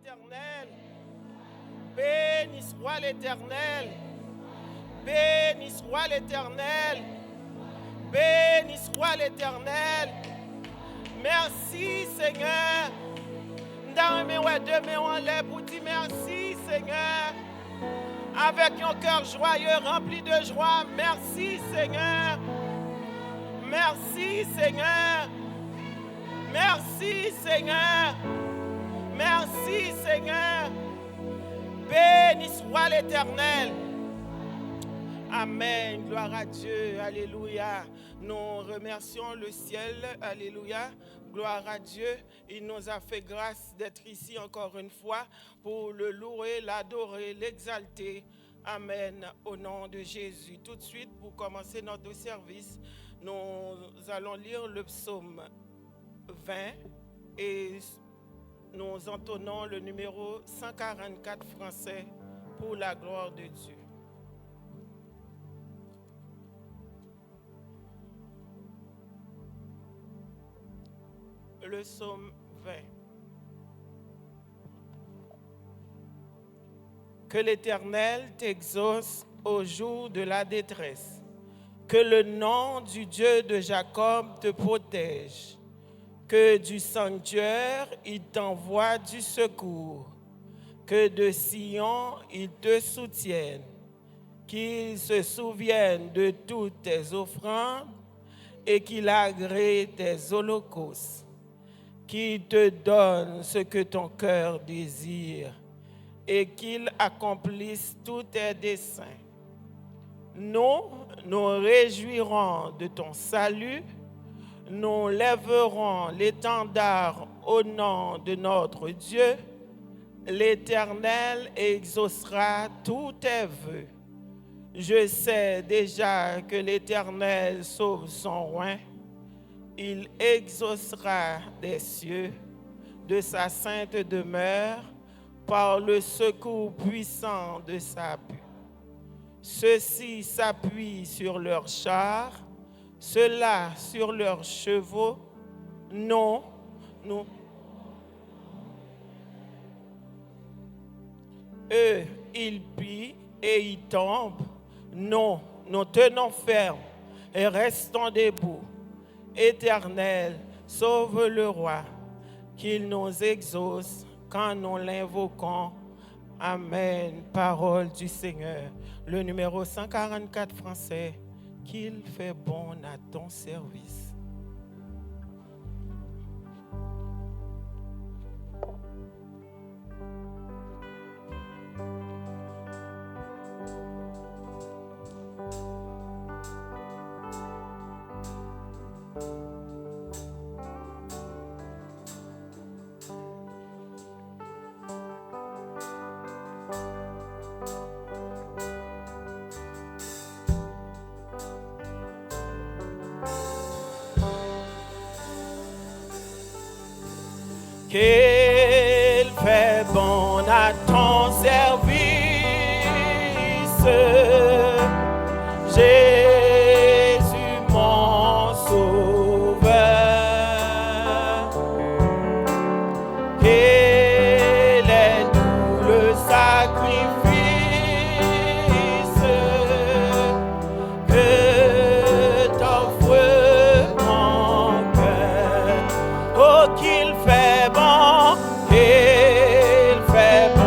l'Éternel. Béni soit l'Éternel. Béni soit l'Éternel. Béni soit l'Éternel. Merci Seigneur. Dans mes deux mains en l'air pour dire merci Seigneur. Avec un cœur joyeux rempli de joie. Merci Seigneur. Merci Seigneur. Merci Seigneur. Merci Seigneur. Béni soit l'Éternel. Amen. Gloire à Dieu. Alléluia. Nous remercions le ciel. Alléluia. Gloire à Dieu. Il nous a fait grâce d'être ici encore une fois pour le louer, l'adorer, l'exalter. Amen. Au nom de Jésus. Tout de suite, pour commencer notre service, nous allons lire le psaume 20 et nous entonnons le numéro 144 français pour la gloire de Dieu. Le psaume 20. Que l'Éternel t'exauce au jour de la détresse. Que le nom du Dieu de Jacob te protège. Que du sanctuaire, il t'envoie du secours. Que de Sion, il te soutienne. Qu'il se souvienne de toutes tes offrandes et qu'il agrée tes holocaustes. Qu'il te donne ce que ton cœur désire et qu'il accomplisse tous tes desseins. Nous nous réjouirons de ton salut, nous lèverons l'étendard au nom de notre Dieu. L'Éternel exaucera tous tes vœux. Je sais déjà que l'Éternel sauve son roi. Il exaucera des cieux de sa sainte demeure par le secours puissant de sa butte. Ceux-ci s'appuient sur leurs chars, ceux-là sur leurs chevaux. Non, nous. Eux, ils pillent et ils tombent. Non, nous tenons ferme et restons debout. Éternel, sauve le roi, qu'il nous exauce quand nous l'invoquons. Amen. Parole du Seigneur. Le numéro 144 français, qu'il fait bon à ton service. Qu'il fait bon à ton service, Jésus mon sauveur. Qu'il est doux le sacrifice que t'offre mon cœur. Oh, qu'il fait bon, qu'il fait bon.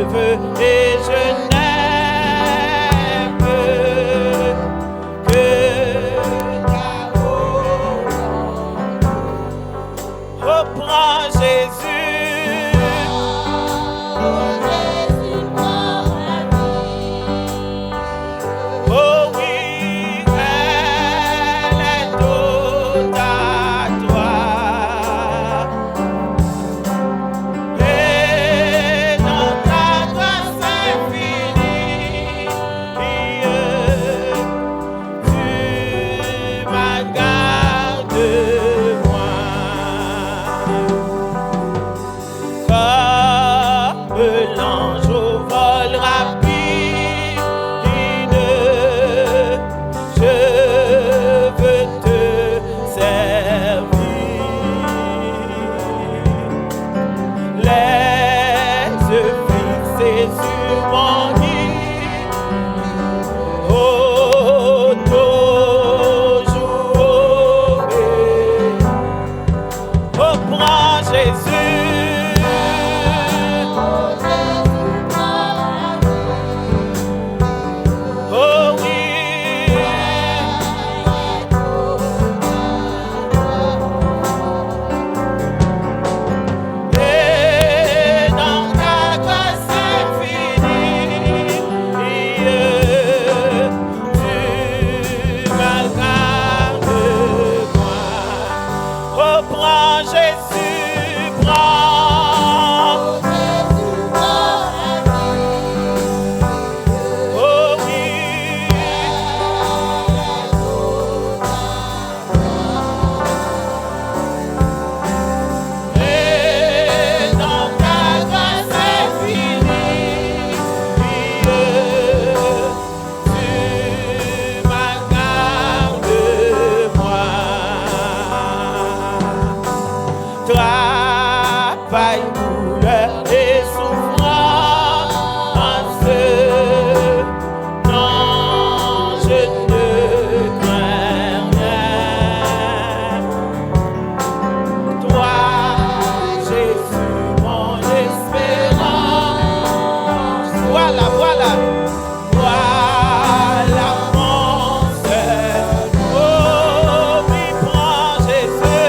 veux et je n'aime que ta volonté. Reprends Jésus. Oh oui, elle est toute à toi. Et dans ta grâce infinie, tu m'as gardé moi. Comme l'ange au vol rapide, je veux te servir. Les yeux fixés sur mon guide, oh, toujours reprends Jésus. Oh oui. Et dans ta grâce infinie, tu m'as gardé moi. Reprends Jésus, prends. Oh oui. Et dans ta grâce infinie, tu m'as gardé moi. Travail, douleur et souffrance, non, je ne crains rien. Toi, Jésus, mon espérance. Voilà, voilà. Voilà mon seul. Oh, oui, prends Jésus.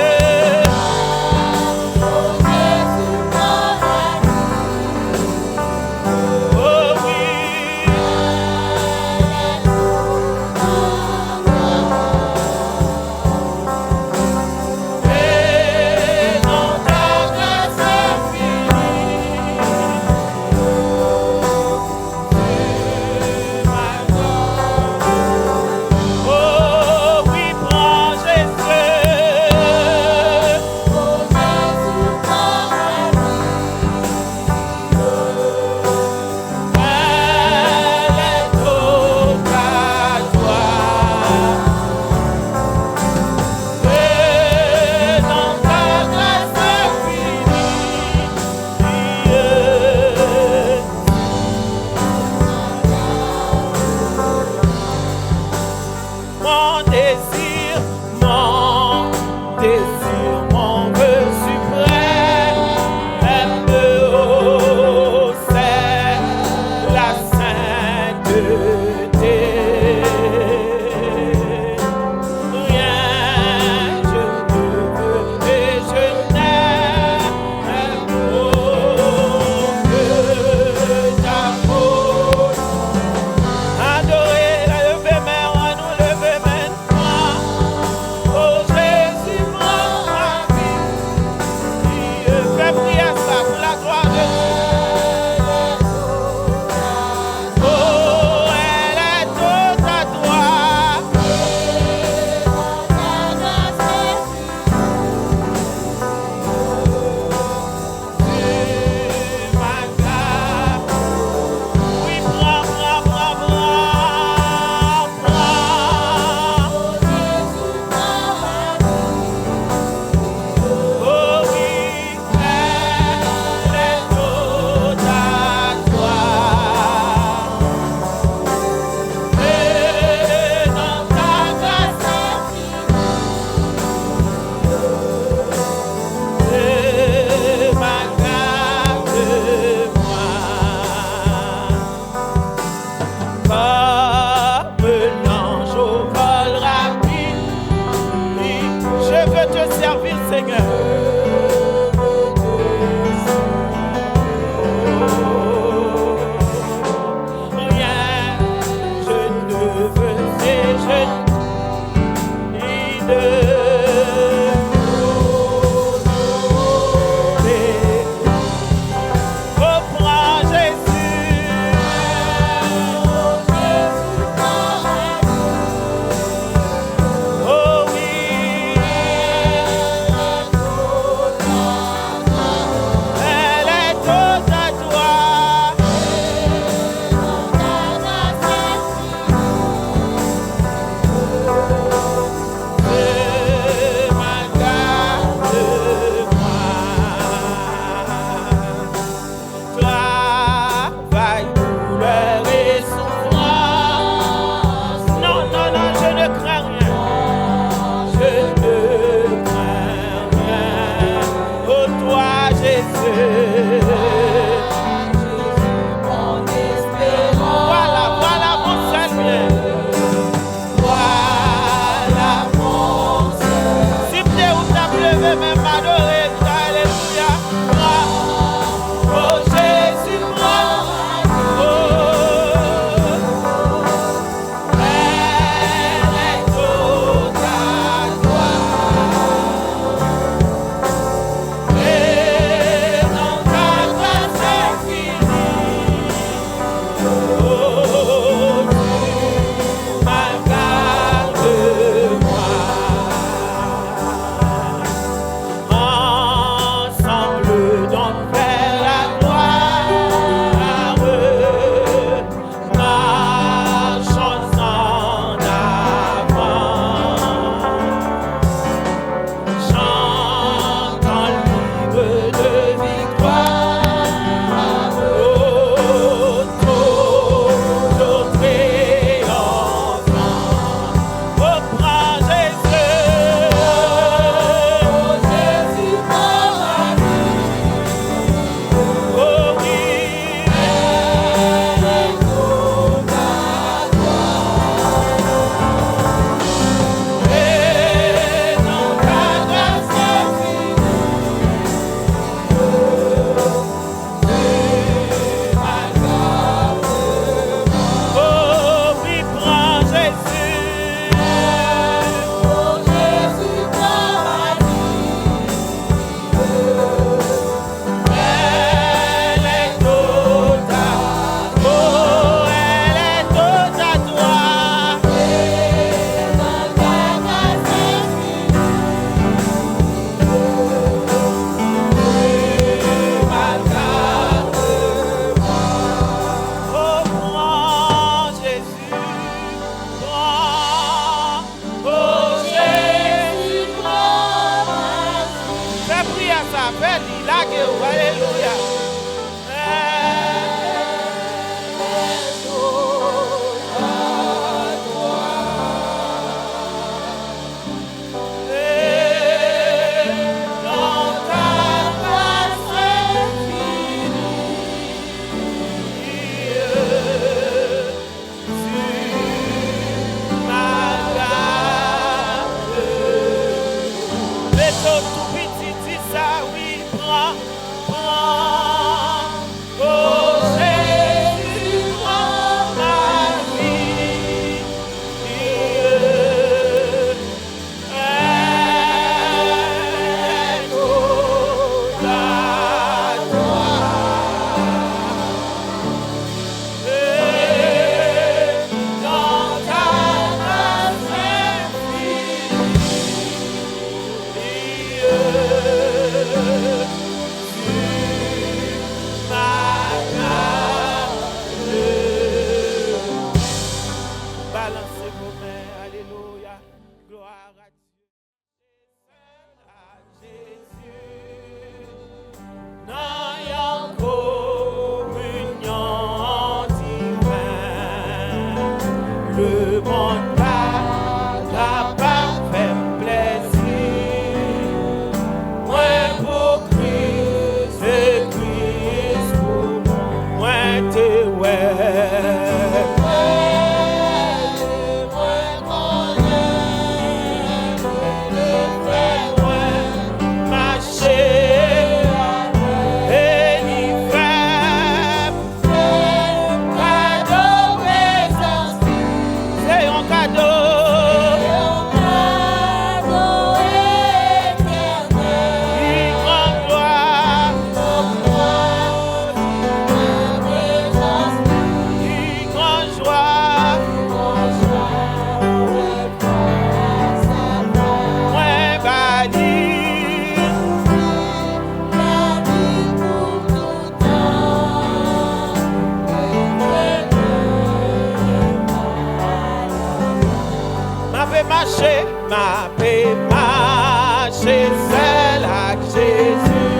ma paix marcher seul avec Jésus.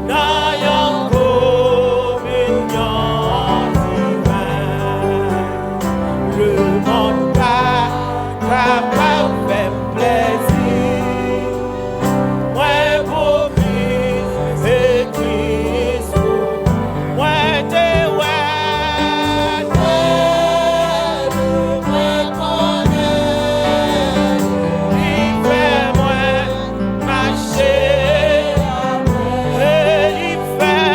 Dans une communion divine, le monde pas capable de faire plaisir. Moi pour Christ et Christ pour moi te ouais, moi connais, il fait moi marcher, et il fait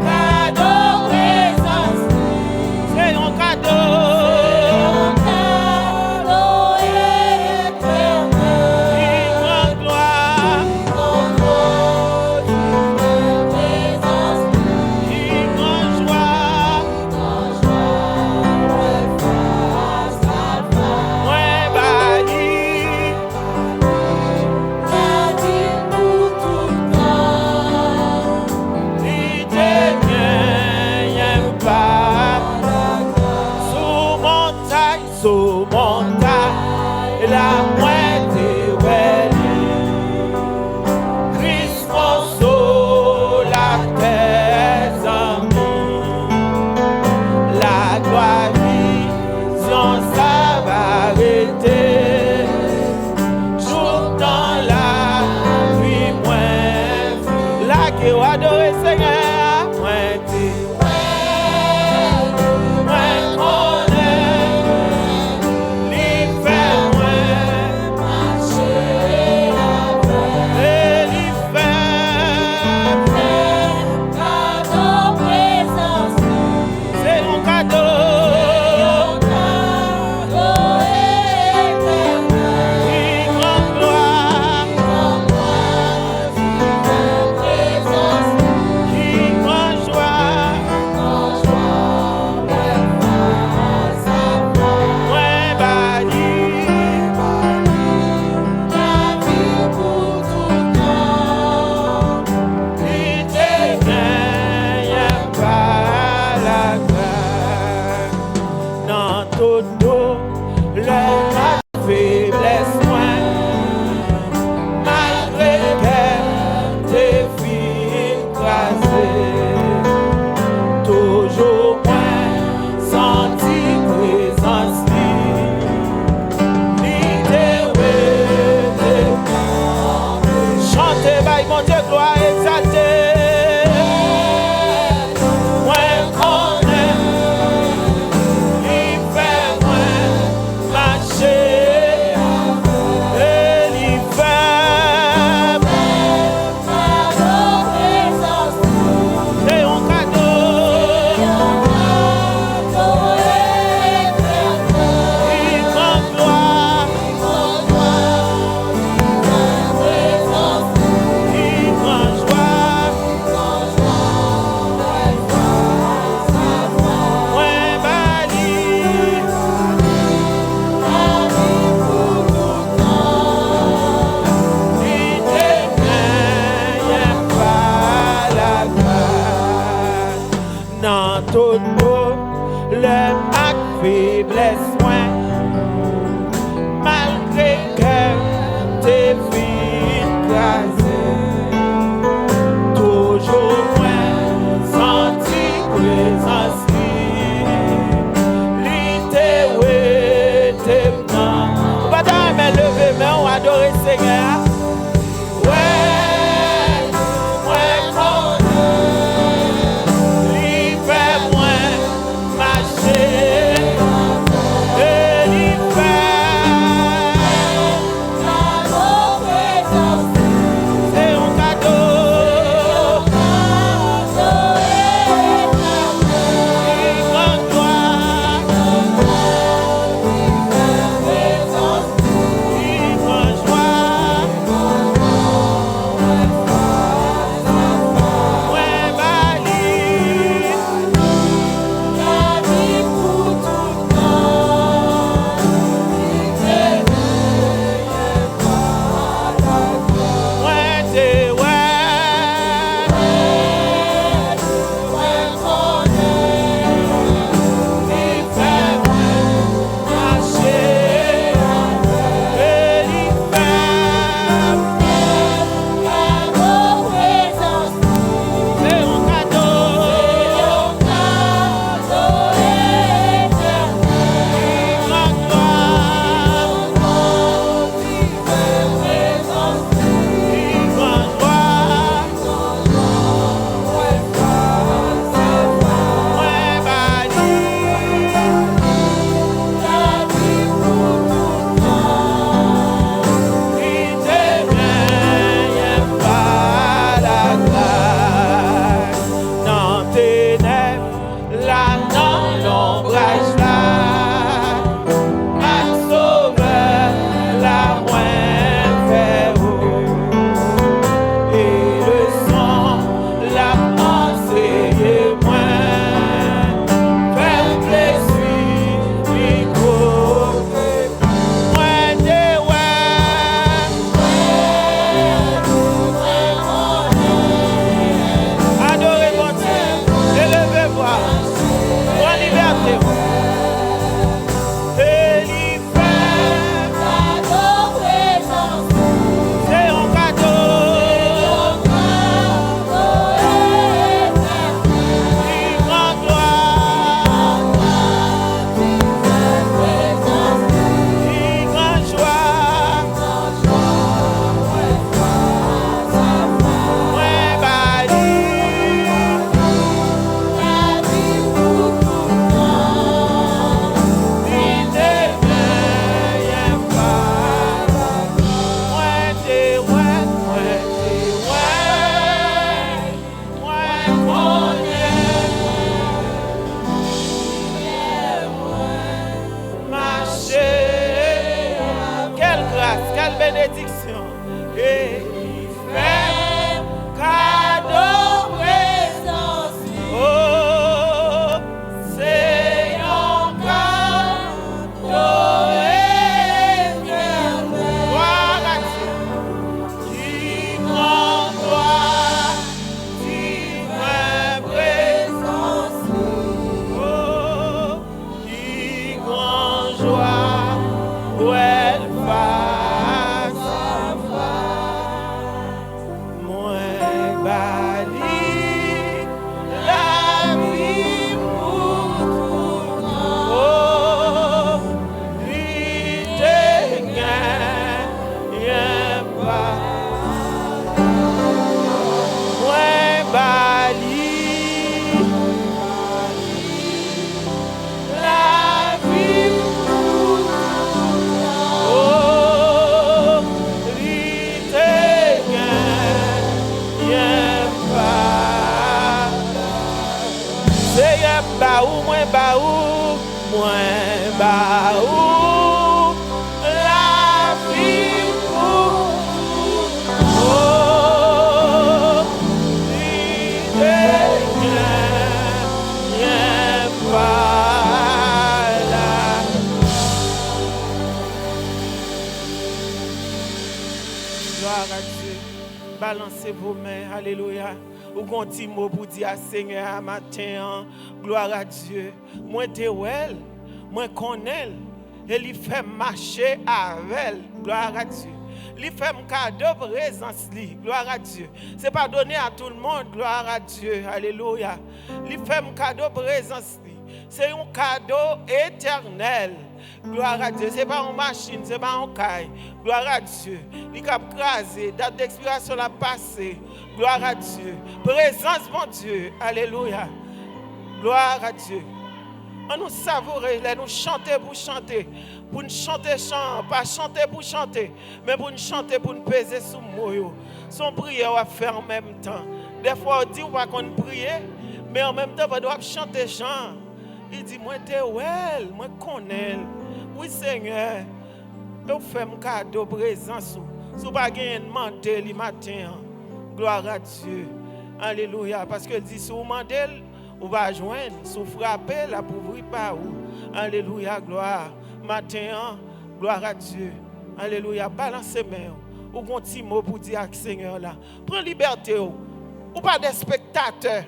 cadeau présence, c'est un cadeau. Sous montagne, la moitié Christ console la terre amis. La gloire vision ça va arrêter. Jour dans la vie moins la qui adore Seigneur moins bali la vie pour tout. Oh, lui te gagne pas. Moi bali la vie pour tout. Oh, lui te gagne pas. C'est baou, moi baou, la vie pour tout. Oh, lui te gagne pas là. Gloire à Dieu. Balancez vos mains. Alléluia. Ou qu'on dit mot pour dire à Seigneur matin. Gloire à Dieu. Moi t'es well. Moi connais. Et il fait marcher avec elle. Gloire à Dieu. Il fait un cadeau de présence. Gloire à Dieu. Ce n'est pas donné à tout le monde. Gloire à Dieu. Alléluia. Il fait un cadeau de présence. C'est un cadeau éternel. Gloire à Dieu. Ce n'est pas une machine, ce n'est pas un caille. Gloire à Dieu. Il a crasé, date d'expiration l'a passé. Gloire à Dieu. Présence, mon Dieu. Alléluia. Gloire à Dieu. On nous savourer, nous chanter pour chanter. Pour nous chanter, pas chanter pour chanter, mais pour nous chanter, pour nous peser sous moyo. Son prière, on va faire en même temps. Des fois, on dit, on va prier, mais en même temps, on doit chanter chant. Il dit, moi, t'es well, moi, connais. Oui, Seigneur, je fais un cadeau de présence. Si vous n'avez pas demandé le matin, gloire à Dieu. Alléluia. Parce que dit, si vous demandez, vous allez joindre. Si vous frappez, la pauvreté pas où. Alléluia, gloire. Matin, gloire à Dieu. Alléluia. Balancez main. Ou continue pour dire à Seigneur là. Prends liberté. Ou pas des spectateurs.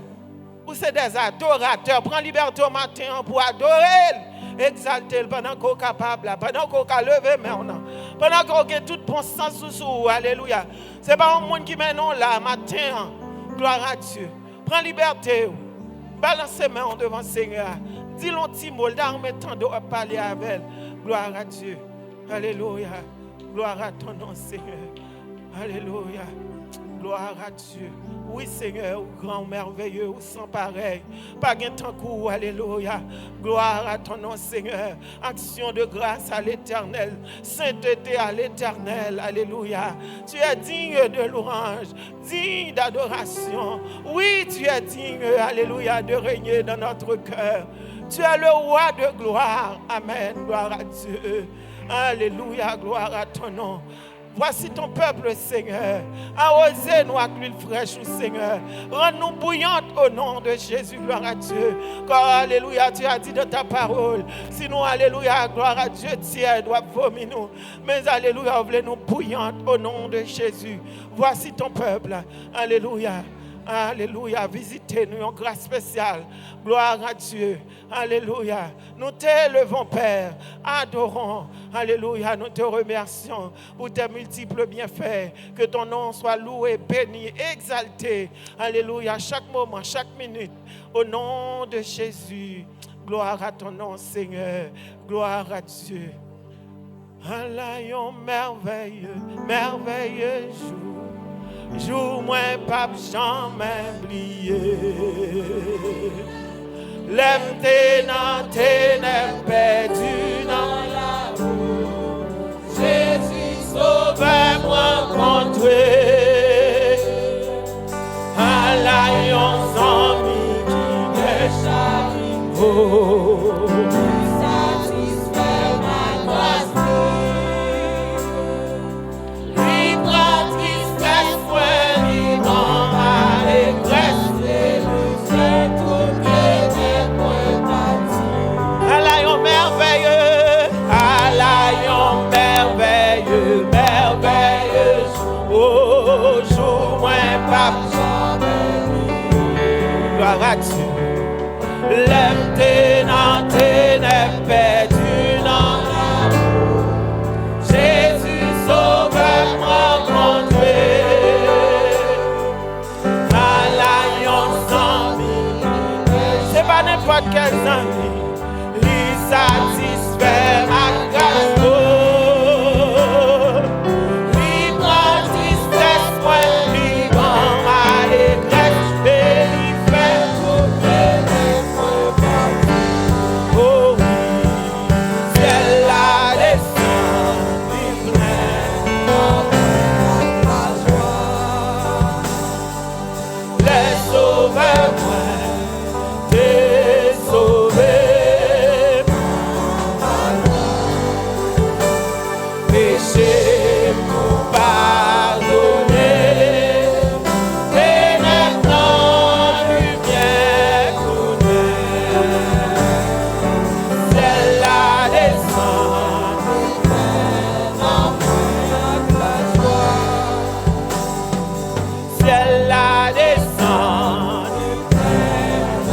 Ou c'est des adorateurs. Prends liberté au matin pour adorer. Exalter pendant qu'on est capable, pendant qu'on est levé maintenant, pendant qu'on a toute puissance sous. Alléluia. Ce n'est pas un monde qui mène là matin. Gloire à Dieu. Prends liberté. Balancez main devant le Seigneur. Dis-le un petit mot. D'armes temps de parler avec elle. Gloire à Dieu. Alléluia. Gloire à ton nom, Seigneur. Alléluia. Gloire à Dieu. Oui, Seigneur, grand merveilleux, sans pareil. Pas de temps court, alléluia. Gloire à ton nom, Seigneur. Action de grâce à l'Éternel. Sainteté à l'Éternel, alléluia. Tu es digne de louange, digne d'adoration. Oui, tu es digne, alléluia, de régner dans notre cœur. Tu es le roi de gloire. Amen. Gloire à Dieu. Alléluia, gloire à ton nom. Voici ton peuple, Seigneur. Arrosez-nous avec l'huile fraîche, Seigneur. Rends-nous bouillantes au nom de Jésus, gloire à Dieu. Car, alléluia, tu as dit dans ta parole. Sinon, alléluia, gloire à Dieu, tiède doit vomir nous. Mais, alléluia, voulez-nous bouillantes au nom de Jésus. Voici ton peuple. Alléluia. Alléluia, visitez-nous en grâce spéciale. Gloire à Dieu. Alléluia. Nous t'élevons, Père. Adorons. Alléluia. Nous te remercions pour tes multiples bienfaits. Que ton nom soit loué, béni, exalté. Alléluia. Chaque moment, chaque minute. Au nom de Jésus. Gloire à ton nom, Seigneur. Gloire à Dieu. Alléluia, merveilleux, merveilleux jour. Jour moins pas jamais oublié. L'aime ténant, ténèbres perdu dans l'amour. Jésus sauve-moi contre un lion sans qui décharge. Oh, satisfait ma grâce. Merveilleux, oh, jour moins pas gloire à Dieu. L'aime ténant, ténèbres perdu dans l'amour. Jésus sauve-moi contre n'importe quel ami, il satisfait ma grâce. Il prend tristesse, moi, il prend allégresse, et il fait trouver mes points. Oh oui, ciel la descend, il plein la joie. Les sauveurs, moi, t'es sauvé. Péché pour pardonner, et maintenant lumière connaît. C'est la descente, en la joie. C'est la descente, en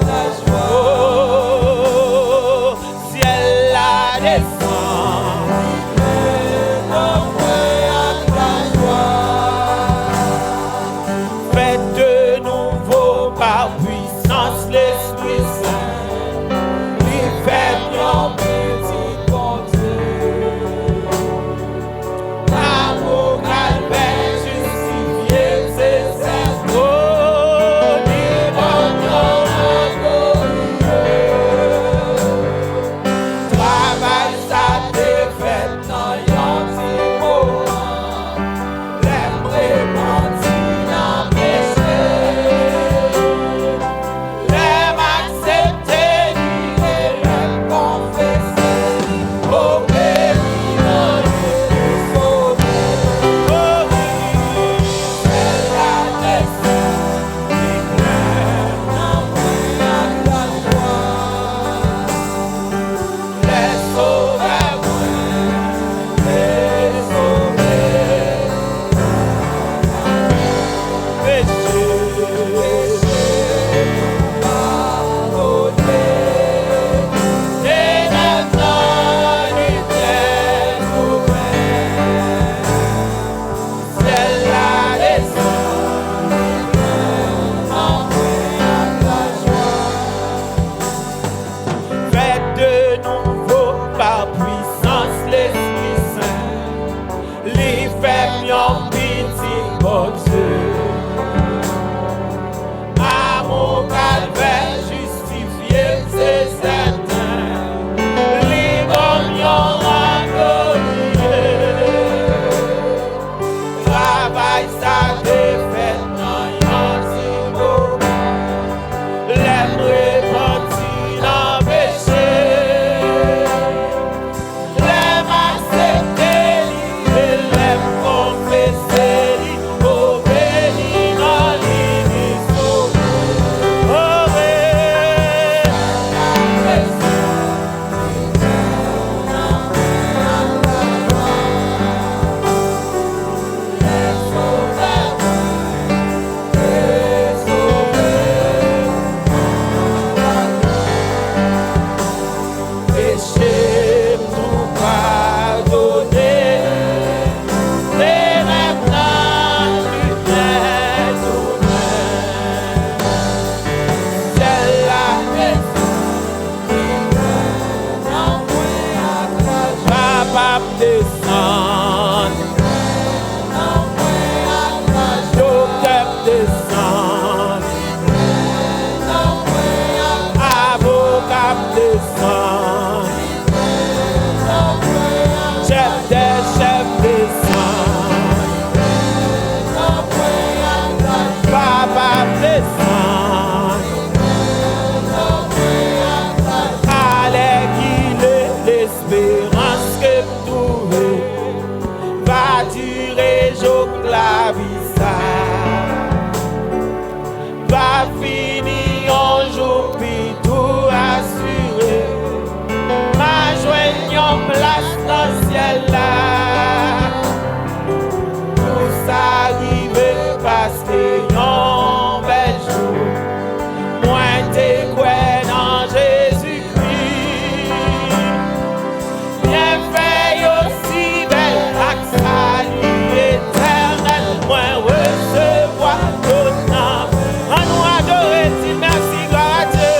la joie. Oh, c'est la descente. Faites de nouveau par puissance l'Esprit Saint, lui fait mon petit bonté. Amour, calvaire, justifié, c'est certain. Oh, travail, ça défaite dans yon petit moment. Les prépentis dans péché. Les m'accepter, et les confesser. Oh, béni, non, les sauver. Oh, oui, c'est la descente, qui pleure dans la joie. Les sauveurs, les sauvés. Péché, pardonné. Et maintenant, lumière nouvelle. C'est la descente, en la joie. Faites de nouveau par puissance l'Esprit Saint, lui fait mon petit bonté. Amour, calvaire, justifié, c'est certain. Libre, mion, travail, ça défaite dans yon petit moment. Les repentis dans péché. Les m'accepter, et les confesser. Oh, béni, non, les sauver. Oh, oui, péché nous pardonner, et maintenant lumière nouvelle. C'est la descente, papa descend, docteur descend, avocat descend, chef des chefs descend, papa descend, allez qu'il est l'espérance que tout va durer jusqu'à la vie ça. Va finir un jour puis tout assuré. Ma joignant place dans le ciel là. Tout s'arrive parce que yon bel jour. Moi t'es quoi dans Jésus-Christ. Bien fait aussi belle salut éternel. Moi recevoir ton âme. En nous adorer, dis merci, gloire à Dieu.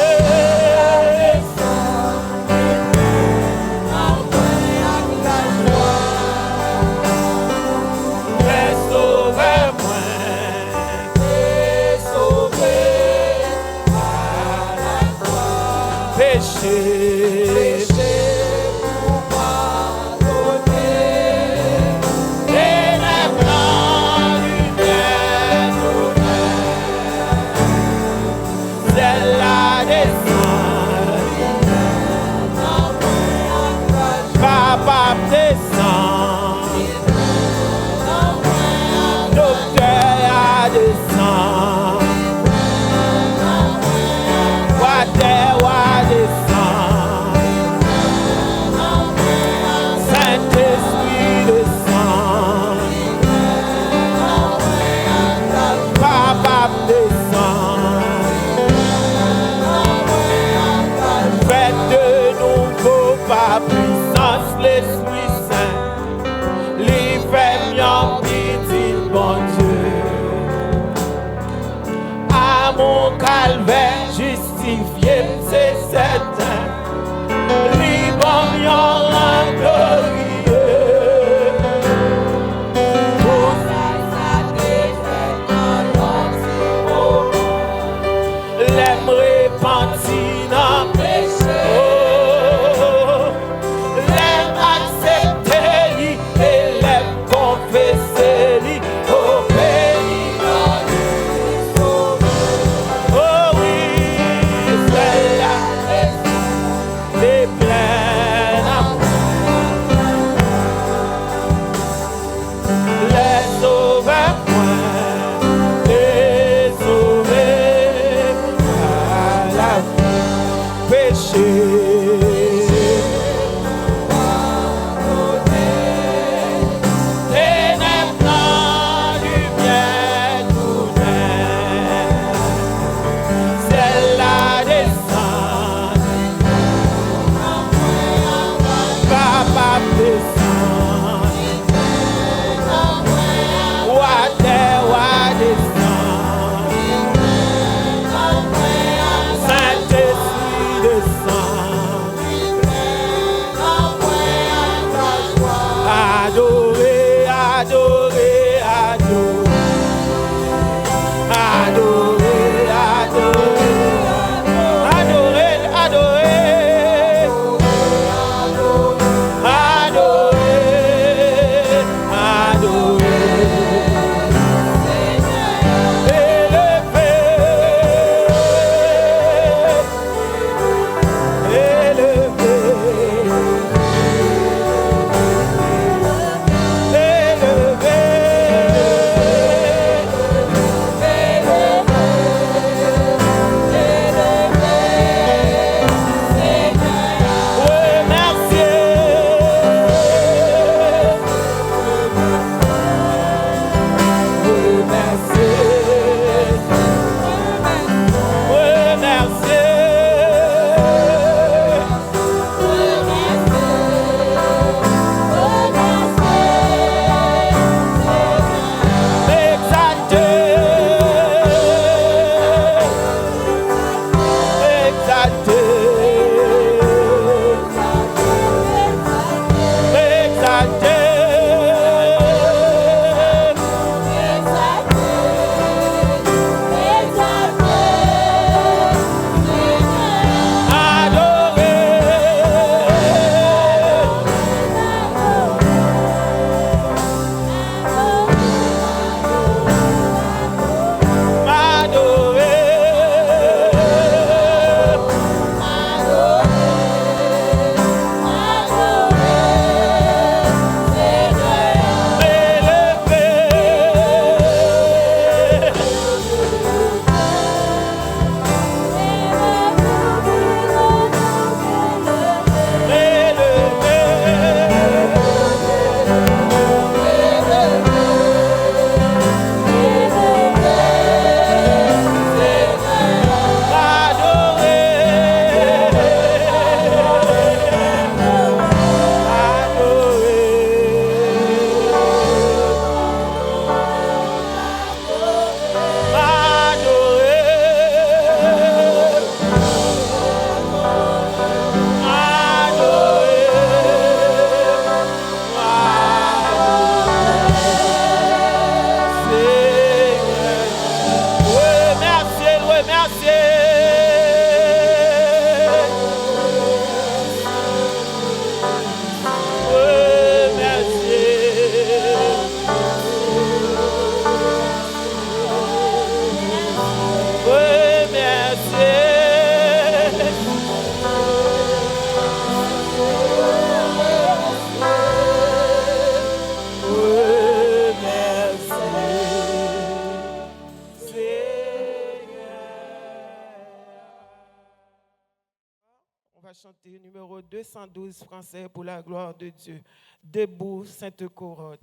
va chanter numéro 212 français pour la gloire de Dieu. Debout, Sainte Couronne.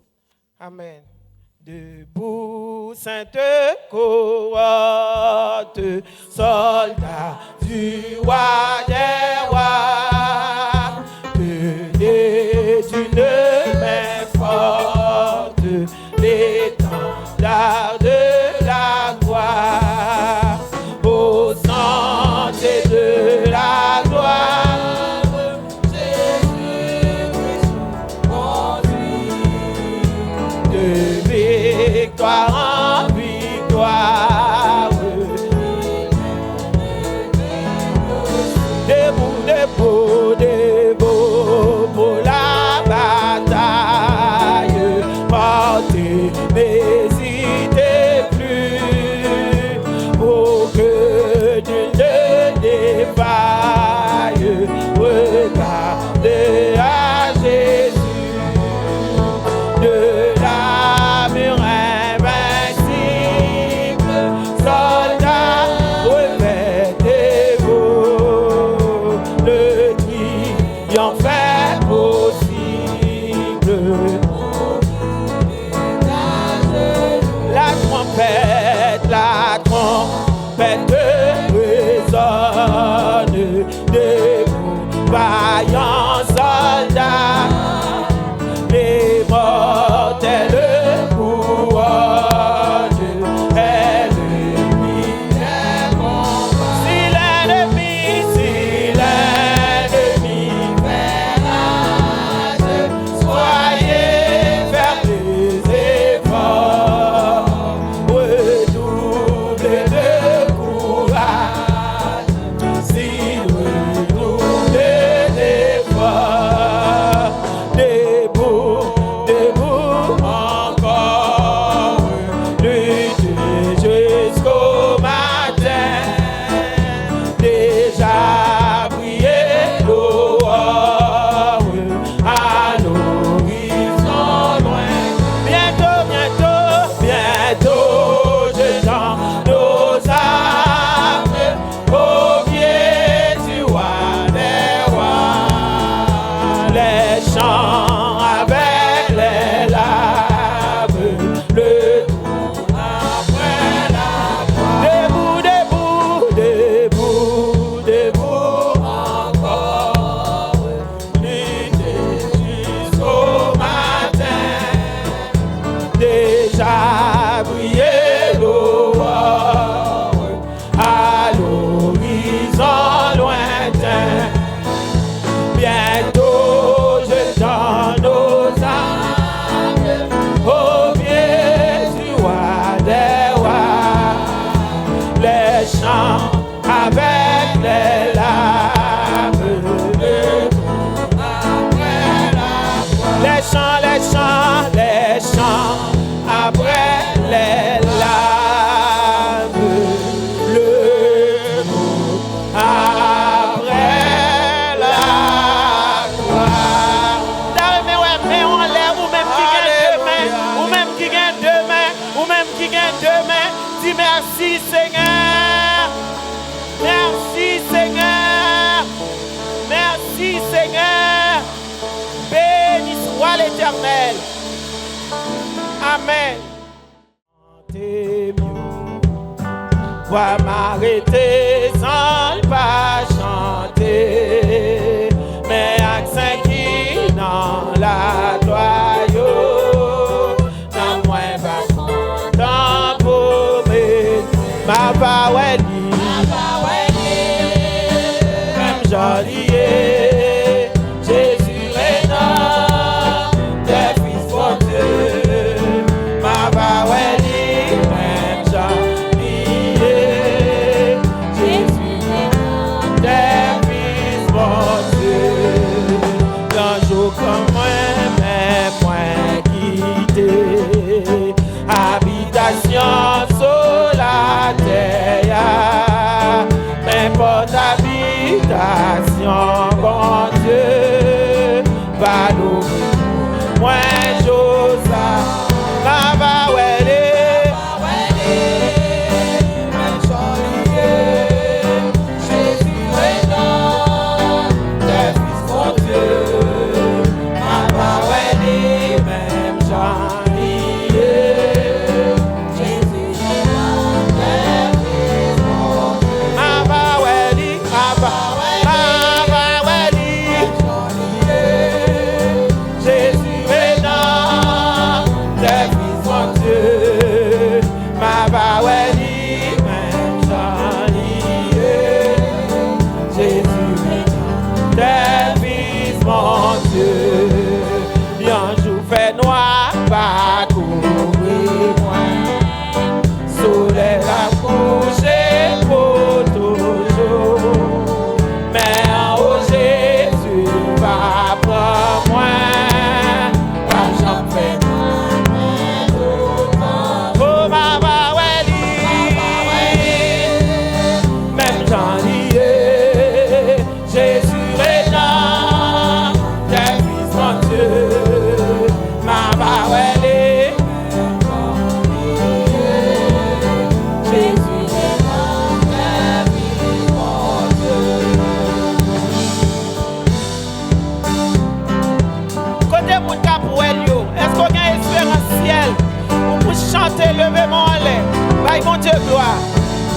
Amen. Debout, Sainte Couronne, soldat du roi des rois, tenez d'une main forte l'étendard de la gloire, au centre de la gloire, Jésus-Christ conduit de victoire en victoire. Debout, debout, debout pour la bataille, portez, n'hésitez plus, pour que Dieu ne défaille. Regardez à Jésus de l'armure invincible, soldats, revêtez-vous, le triomphe est possible. La trompette résonne, debout, vaillants soldats, les mortels couronnes, l'ennemi est combat. Si l'ennemi fait rage, soyez vers les efforts, redoublez de courage, s'il redouble d'efforts. Debout, debout encore, luttez jusqu'au matin, déjà brillé l'aurore à l'horizon loin. Bientôt, bientôt, bientôt, jetant nos armes au pied du roi des rois. Les chants avec les larmes, le tour après la croix. Debout, debout, debout, debout encore, lutter jusqu'au matin, déjà brillé l'aurore à l'horizon lointain. Bientôt jetant nos armes au pied du roi des rois. Les chants avec les larmes, le tour après la croix. Les chants, les chants, les chants après les larmes, le tour après la croix. Mais ouais, mais on l'air, ou même qui gagne demain, ou même qui gagne demain, ou même qui gagne demain, dis merci Seigneur, merci Seigneur, merci Seigneur, béni soit l'Éternel. Amen. Chantez mieux, va m'arrêter sans le pas chanter, mais accent qui dans la gloire, dans moins va dans pour ma parole, même jolier, Jésus rénove des fils pour Dieu, ma parole, même jolier, Jésus rénove des fils pour Dieu. Un jour comme moi, mais point quitté, habitation sur la terre.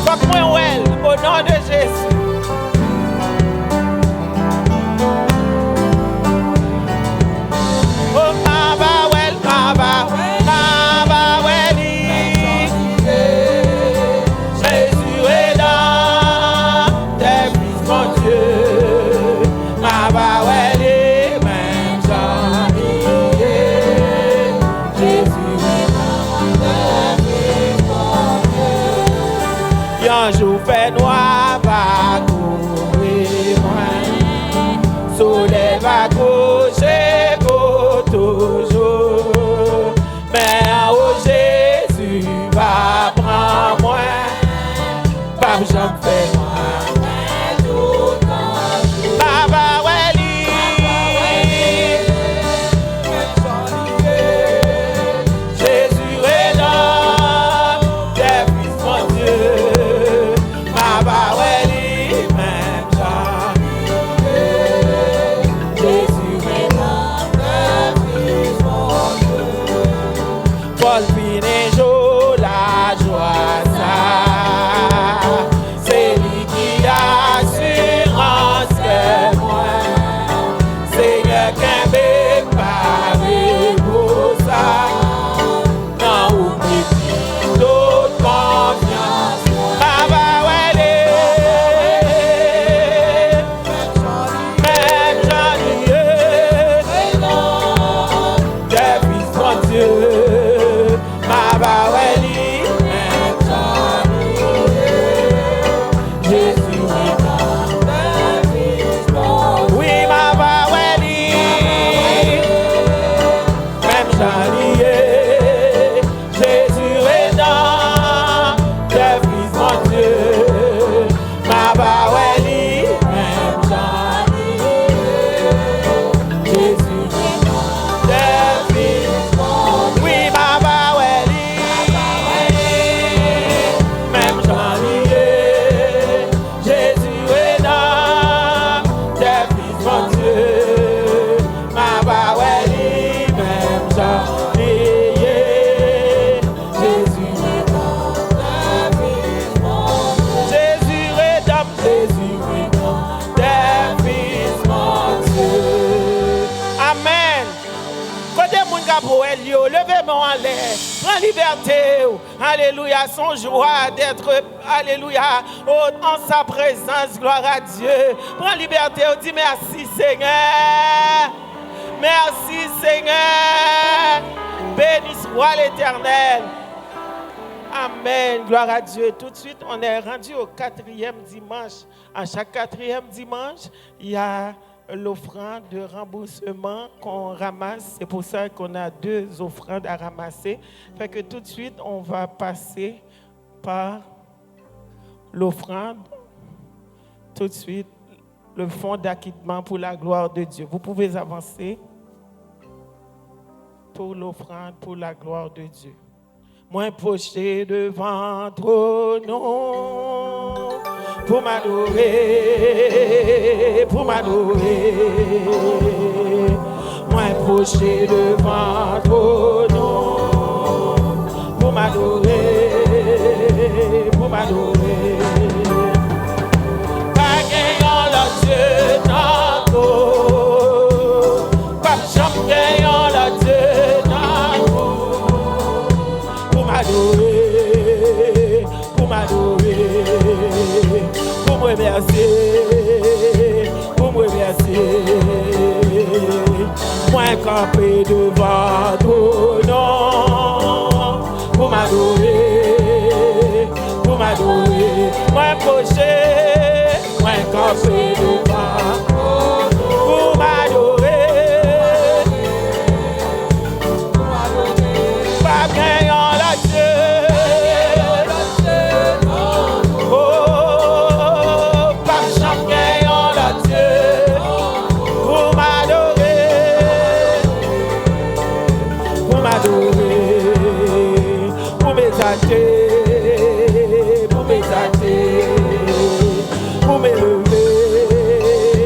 Faut que moi, ouais, au nom de Jésus. Oh, Baba, well, Baba, Baba, well, Jésus est dans tes fils, mon Dieu. Baba, well, même janvier. Jésus est dans tes fils, mon Dieu. Y'a un jour fait noir, va courir moins. Soleil va coucher, toujours. Mais oh Jésus va prendre moi. Pas j'en fais moi. Baba Weli. Jésus est dans tes fils, mon Dieu. Baba Weli, même j'en. Paul Pinejo, la joie, ça, c'est lui qui assurance que moi, Seigneur, qu'un bébé paré pour ça, non, oublie d'autres confiance, Baba Wele, même Jean-Lieu, des fils, mon Dieu. Baba Weli, même Jean-Lieu, Jésus est dans tes fils, mon Dieu. Oui, Baba Weli, même Jean-Lieu, Jésus est dans tes fils, mon Dieu. Baba Weli, même Jean-Lieu, Jésus est dans tes fils, mon Dieu. Oui, Baba. Levez-moi en l'air, prends liberté, alléluia, son joie d'être, alléluia, en sa présence, gloire à Dieu. Prends liberté, dis merci Seigneur, merci Seigneur, béni soit l'Éternel. Amen, gloire à Dieu. Tout de suite, on est rendu au 4e dimanche. À chaque 4e dimanche, il y a l'offrande de remboursement qu'on ramasse. C'est pour ça qu'on a 2 offrandes à ramasser. Fait que tout de suite, on va passer par l'offrande. Tout de suite, le fonds d'acquittement pour la gloire de Dieu. Vous pouvez avancer pour l'offrande pour la gloire de Dieu. Moi projeté devant ton nom pour m'adorer, moi projeté devant ton nom pour m'adorer, pas gagnant le Dieu tantôt, pas jamais gagnant le Dieu tantôt, pour m'adorer, pour me remercier, moi campé devant ton nom, pour m'adorer, moi proché, moi campé devant ton nom, pour m'adorer, pas gagnant la Dieu. Pour m'exalter, pour m'élever,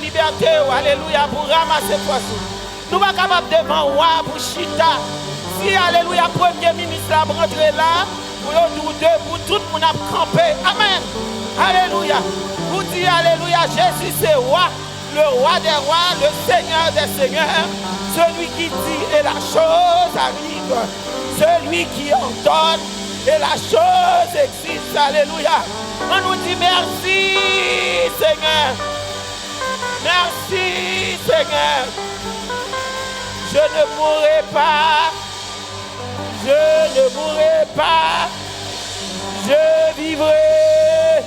liberté, alléluia, pour ramasser force. Nous ne sommes pas capables devant roi pour chita. Si, alléluia, premier ministre a rentré là, pour nous deux, pour tout le monde a campé. Amen. Alléluia. Vous dites, alléluia, Jésus c'est roi, le roi des rois, le Seigneur des seigneurs, celui qui dit et la chose arrive, celui qui ordonne et la chose existe. Alléluia. On nous dit merci, Seigneur. Merci, Seigneur. Je ne mourrai pas. Je ne mourrai pas. Je vivrai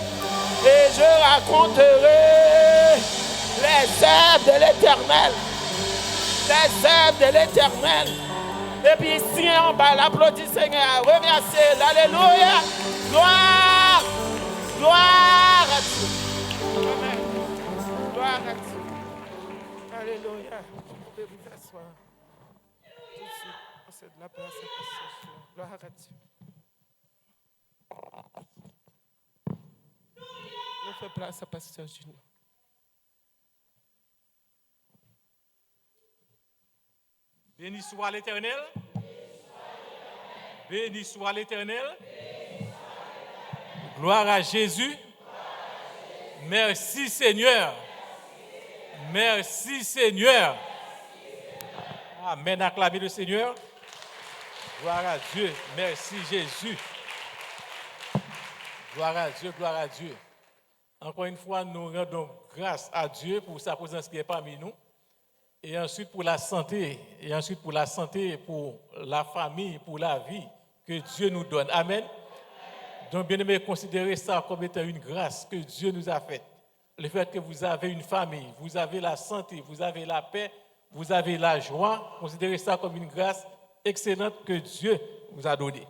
et je raconterai les œuvres de l'Éternel. Les œuvres de l'Éternel. Et puis ici en bas, l'applaudit Seigneur. Remerciez. Alléluia. Gloire. Gloire à Dieu. Amen. Gloire à Dieu. Alléluia. Vous pouvez vous asseoir. Tout de suite, c'est de la place à passer. Gloire à Dieu. Nous fait place à Pasteur Junior. Béni soit l'Éternel. Béni soit l'Éternel. Gloire à Jésus. Merci Seigneur. Merci Seigneur. Amen. Acclamez le Seigneur. Gloire à Dieu. Merci Jésus. Gloire à Dieu, gloire à Dieu. Encore une fois, nous rendons grâce à Dieu pour sa présence qui est parmi nous. Et ensuite pour la santé. Et ensuite pour la santé, pour la famille, pour la vie que Dieu nous donne. Amen. Donc, bien aimé, considérez ça comme étant une grâce que Dieu nous a faite. Le fait que vous avez une famille, vous avez la santé, vous avez la paix, vous avez la joie. Considérez ça comme une grâce excellente que Dieu vous a donnée.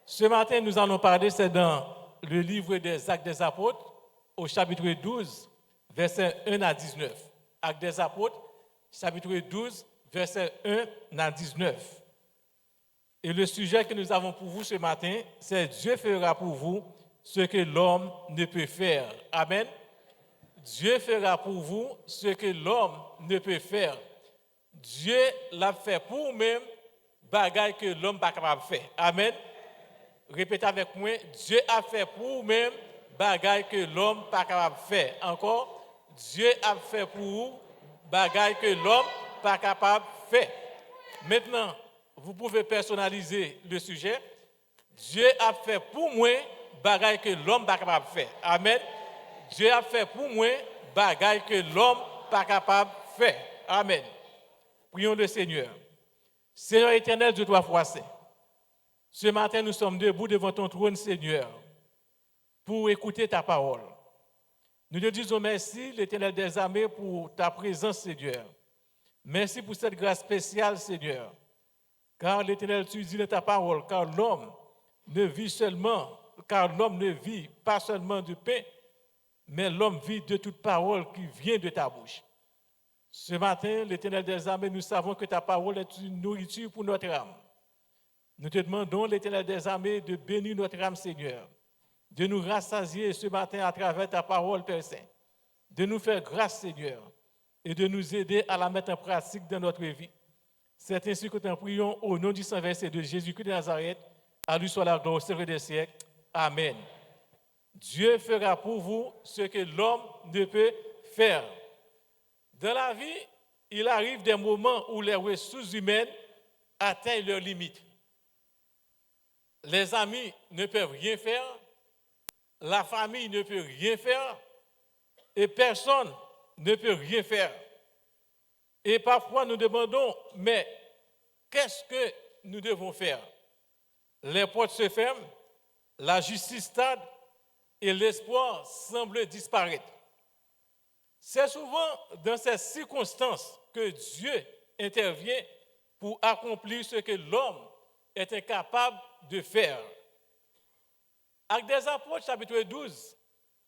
Ce matin, nous allons parler, c'est dans le livre des Actes des Apôtres, au chapitre 12, versets 1 à 19. Actes des Apôtres, chapitre 12, versets 1 à 19. Et le sujet que nous avons pour vous ce matin, c'est Dieu fera pour vous ce que l'homme ne peut faire. Amen. Dieu fera pour vous ce que l'homme ne peut faire. Dieu l'a fait pour vous-même, bagaille que l'homme n'est pas capable de faire. Amen. Répétez avec moi, Dieu a fait pour vous-même, bagaille que l'homme n'est pas capable de faire. Encore, Dieu a fait pour vous, bagaille que l'homme n'est pas capable de faire. Maintenant, vous pouvez personnaliser le sujet. Dieu a fait pour moi, bagaille que l'homme n'est pas capable de faire. Amen. Dieu a fait pour moi, bagaille que l'homme n'est pas capable de faire. Amen. Prions le Seigneur. Seigneur éternel, Dieu trois fois saint. Ce matin, nous sommes debout devant ton trône, Seigneur, pour écouter ta parole. Nous te disons merci, l'Éternel des armées, pour ta présence, Seigneur. Merci pour cette grâce spéciale, Seigneur. Car l'Éternel, tu dis dans ta parole, car l'homme ne vit pas seulement du pain, mais l'homme vit de toute parole qui vient de ta bouche. Ce matin, l'Éternel des armées, nous savons que ta parole est une nourriture pour notre âme. Nous te demandons, l'Éternel des armées, de bénir notre âme, Seigneur, de nous rassasier ce matin à travers ta parole, Père Saint, de nous faire grâce, Seigneur, et de nous aider à la mettre en pratique dans notre vie. C'est ainsi que nous prions au nom du Saint-Versé de Jésus-Christ de Nazareth, à lui soit la gloire au siècle des siècles. Amen. Dieu fera pour vous ce que l'homme ne peut faire. Dans la vie, il arrive des moments où les ressources humaines atteignent leurs limites. Les amis ne peuvent rien faire, la famille ne peut rien faire, et personne ne peut rien faire. Et parfois nous demandons, mais qu'est-ce que nous devons faire? Les portes se ferment, la justice tarde et l'espoir semble disparaître. C'est souvent dans ces circonstances que Dieu intervient pour accomplir ce que l'homme est incapable de faire. Actes des Apôtres, chapitre 12,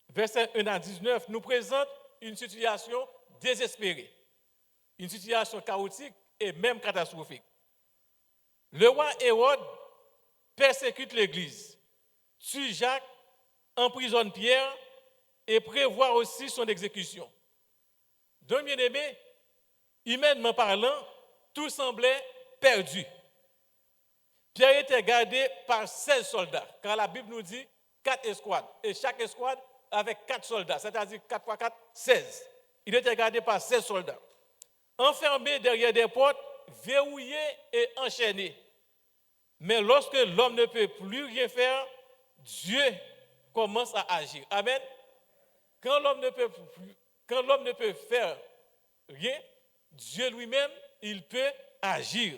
versets 1 à 19, nous présente une situation désespérée, une situation chaotique et même catastrophique. Le roi Hérode persécute l'Église, tue Jacques, emprisonne Pierre et prévoit aussi son exécution. Donc, bien aimé, humainement parlant, tout semblait perdu. Pierre était gardé par 16 soldats, car la Bible nous dit 4 escouades, et chaque escouade avec 4 soldats, c'est-à-dire 4 x 4, 16. Il était gardé par 16 soldats. Enfermé derrière des portes, verrouillé et enchaîné. Mais lorsque l'homme ne peut plus rien faire, Dieu commence à agir. Amen. Quand l'homme ne peut faire rien, Dieu lui-même, il peut agir.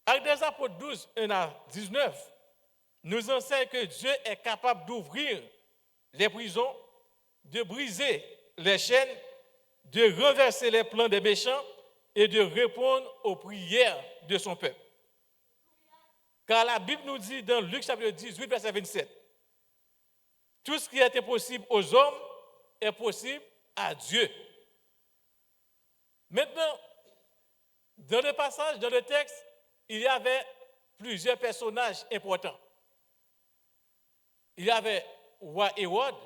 Actes des Apôtres 12, 1 à 19, nous enseigne que Dieu est capable d'ouvrir les prisons, de briser les chaînes, de renverser les plans des méchants et de répondre aux prières de son peuple. Car la Bible nous dit dans Luc chapitre 18, verset 27, tout ce qui est impossible aux hommes est possible à Dieu. Maintenant, dans le passage, dans le texte, il y avait plusieurs personnages importants. Il y avait roi Hérode,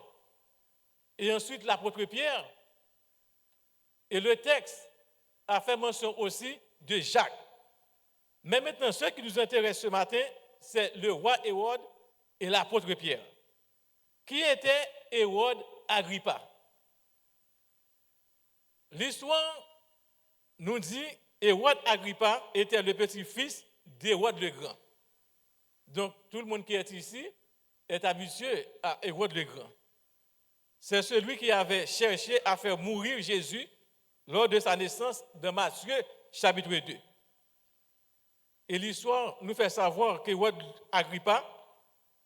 et ensuite l'apôtre Pierre. Et le texte a fait mention aussi de Jacques. Mais maintenant, ce qui nous intéresse ce matin, c'est le roi Hérode et l'apôtre Pierre. Qui était Hérode Agrippa? L'histoire nous dit Hérode Agrippa était le petit-fils d'Hérode le Grand. Donc, tout le monde qui est ici est habitué à Hérode le Grand. C'est celui qui avait cherché à faire mourir Jésus lors de sa naissance dans Matthieu chapitre 2. Et l'histoire nous fait savoir qu'Hérode Agrippa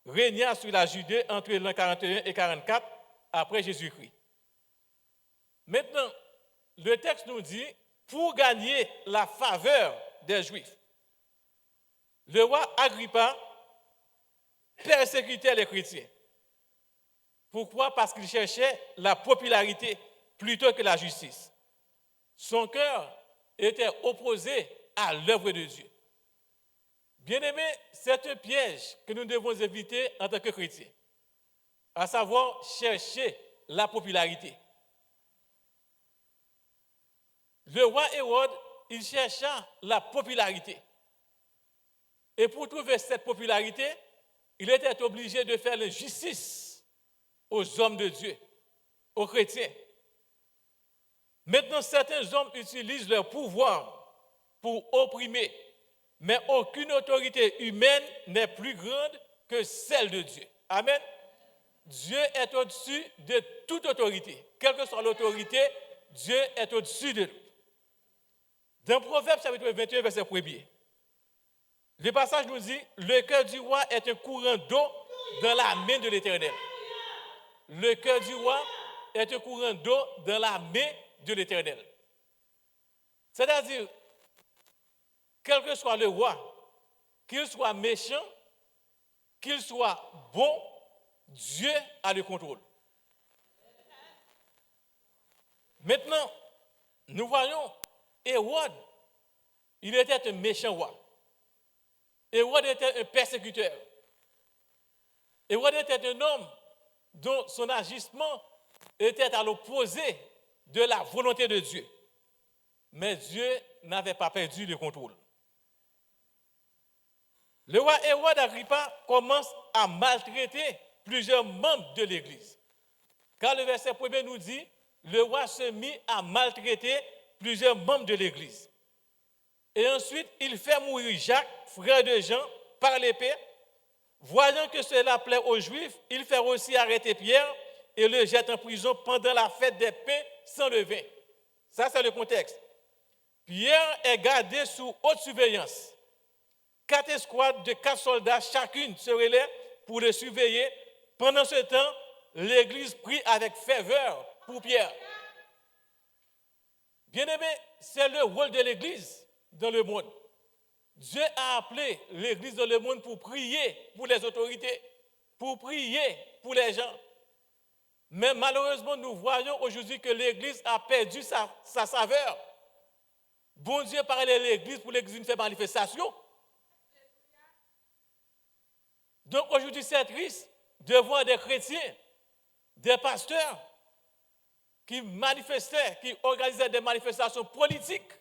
régna sur la Judée entre l'an 41 et 44 après Jésus-Christ. Maintenant, le texte nous dit, pour gagner la faveur des Juifs, le roi Agrippa persécutait les chrétiens. Pourquoi? Parce qu'il cherchait la popularité plutôt que la justice. Son cœur était opposé à l'œuvre de Dieu. Bien-aimés, c'est un piège que nous devons éviter en tant que chrétiens, à savoir chercher la popularité. Le roi Hérode, il chercha la popularité. Et pour trouver cette popularité, il était obligé de faire la justice aux hommes de Dieu, aux chrétiens. Maintenant, certains hommes utilisent leur pouvoir pour opprimer, mais aucune autorité humaine n'est plus grande que celle de Dieu. Amen. Dieu est au-dessus de toute autorité. Quelle que soit l'autorité, Dieu est au-dessus de nous. Dans Proverbe chapitre 21, verset 1er, le passage nous dit, le cœur du roi est un courant d'eau dans la main de l'Éternel. Le cœur du roi est un courant d'eau dans la main de l'Éternel. C'est-à-dire, quel que soit le roi, qu'il soit méchant, qu'il soit bon, Dieu a le contrôle. Maintenant, nous voyons Hérode, il était un méchant roi. Hérode était un persécuteur. Hérode était un homme dont son agissement était à l'opposé de la volonté de Dieu. Mais Dieu n'avait pas perdu le contrôle. Le roi Hérode Agrippa commence à maltraiter plusieurs membres de l'Église. Car le verset 1er nous dit, le roi se mit à maltraiter plusieurs membres de l'Église. Et ensuite, il fait mourir Jacques, frère de Jean, par l'épée. Voyant que cela plaît aux Juifs, il fait aussi arrêter Pierre et le jette en prison pendant la fête des pains sans levain. Ça, c'est le contexte. Pierre est gardé sous haute surveillance. 4 escouades de 4 soldats chacune seraient là pour le surveiller. Pendant ce temps, l'Église prie avec ferveur pour Pierre. Bien-aimé, c'est le rôle de l'Église dans le monde. Dieu a appelé l'Église dans le monde pour prier pour les autorités, pour prier pour les gens. Mais malheureusement, nous voyons aujourd'hui que l'Église a perdu sa saveur. Bon Dieu parlait à l'Église pour l'Église une fait manifestation. Donc aujourd'hui, c'est triste de voir des chrétiens, des pasteurs qui manifestaient, qui organisaient des manifestations politiques.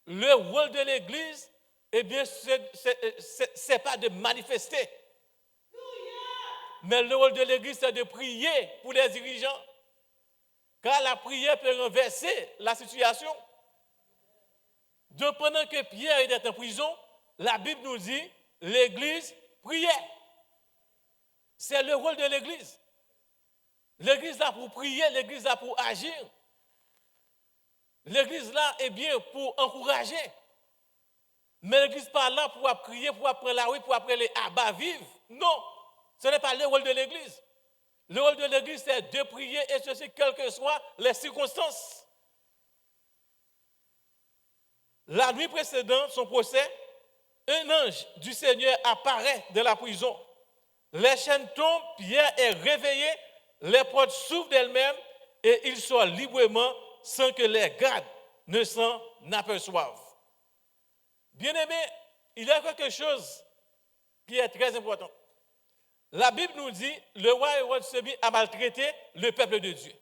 Le rôle de l'Église, eh bien, c'est pas de manifester. Mais le rôle de l'Église, c'est de prier pour les dirigeants. Car la prière peut renverser la situation. Donc, pendant que Pierre était en prison, la Bible nous dit, l'Église priait. C'est le rôle de l'Église. L'Église là pour prier, l'Église là pour agir. L'Église là est bien pour encourager. Mais l'Église pas là pour prier, pour prendre la rue, pour appeler les abats vivre. Non, ce n'est pas le rôle de l'Église. Le rôle de l'Église, c'est de prier, et ceci, quelles que soient les circonstances. La nuit précédente, son procès, un ange du Seigneur apparaît de la prison. Les chaînes tombent, Pierre est réveillé, les portes s'ouvrent d'elles-mêmes et il sort librement sans que les gardes ne s'en aperçoivent. Bien-aimé, il y a quelque chose qui est très important. la Bible nous dit, le roi Hérode se mit à maltraiter le peuple de Dieu.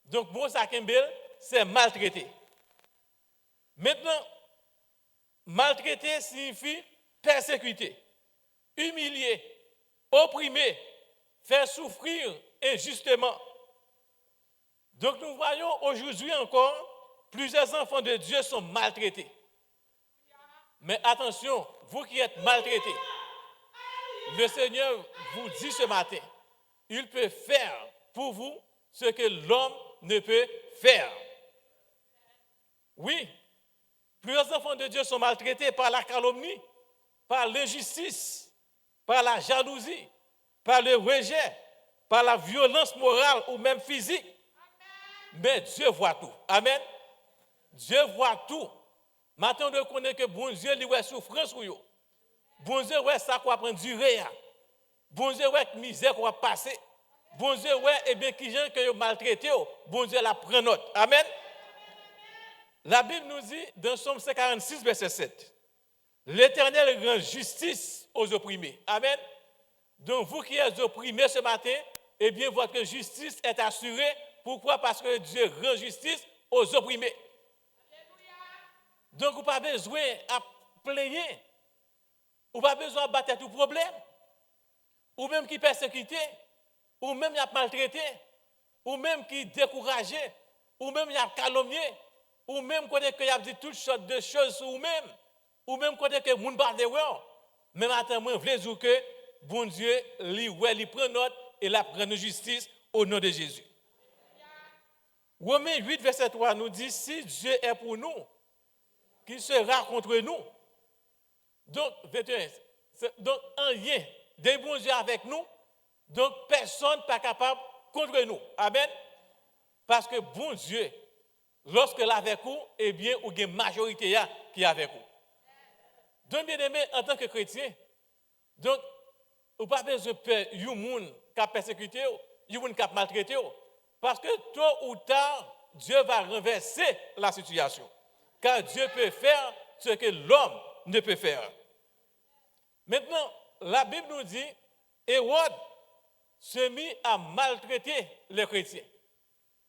Donc, Moussa Kembel, c'est maltraiter. Maintenant, maltraiter signifie persécuter, humilier, opprimer, faire souffrir injustement. Donc nous voyons aujourd'hui encore, plusieurs enfants de Dieu sont maltraités. Mais attention, vous qui êtes maltraités, le Seigneur vous dit ce matin, il peut faire pour vous ce que l'homme ne peut faire. Oui, plusieurs enfants de Dieu sont maltraités par la calomnie, par l'injustice, par la jalousie, par le rejet, par la violence morale ou même physique. Mais Dieu voit tout. Amen. Dieu voit tout. Maintenant, on connaît que bon Dieu lui a souffrance pour vous. Bon Dieu, ouais, ça qu'on va prendre durée. Bon Dieu, ouais, misère qu'on va passer. Bon Dieu, ouais, et bien, qui gens que vous maltraité, bon Dieu la prend note. Amen. La Bible nous dit dans Somme 146, verset 7, l'Éternel rend justice aux opprimés. Amen. Donc, vous qui êtes opprimés ce matin, eh bien, votre justice est assurée. Pourquoi? Parce que Dieu rend justice aux opprimés. Donc, vous n'avez pas besoin de plaigner. Vous n'avez pas besoin de battre tout problème. Ou même qui persécuté, ou même qui a maltraité, ou même qui découragé, ou même qui a calomnié, ou même qui a dit toutes sortes de choses sur vous-même, ou même qui a dit que vous ne parlez pas. Mais maintenant, je veux dire que bon Dieu, lui prend note et la prend justice au nom de Jésus. Romains 8, verset 3 nous dit, si Dieu est pour nous, qui sera contre nous? Donc, 21, donc rien des bons Dieu avec nous, donc personne n'est pas capable contre nous. Amen. Parce que bon Dieu, lorsque il est avec vous, eh bien, il y a une majorité qui est avec vous. Donc, bien aimé, en tant que chrétien, donc, vous n'avez pas besoin de peur, il y a des gens qui ont persécuté, il y a des gens qui ont maltraité. Parce que tôt ou tard, Dieu va renverser la situation. Car Dieu peut faire ce que l'homme ne peut faire. Maintenant, la Bible nous dit, Hérode se mit à maltraiter les chrétiens.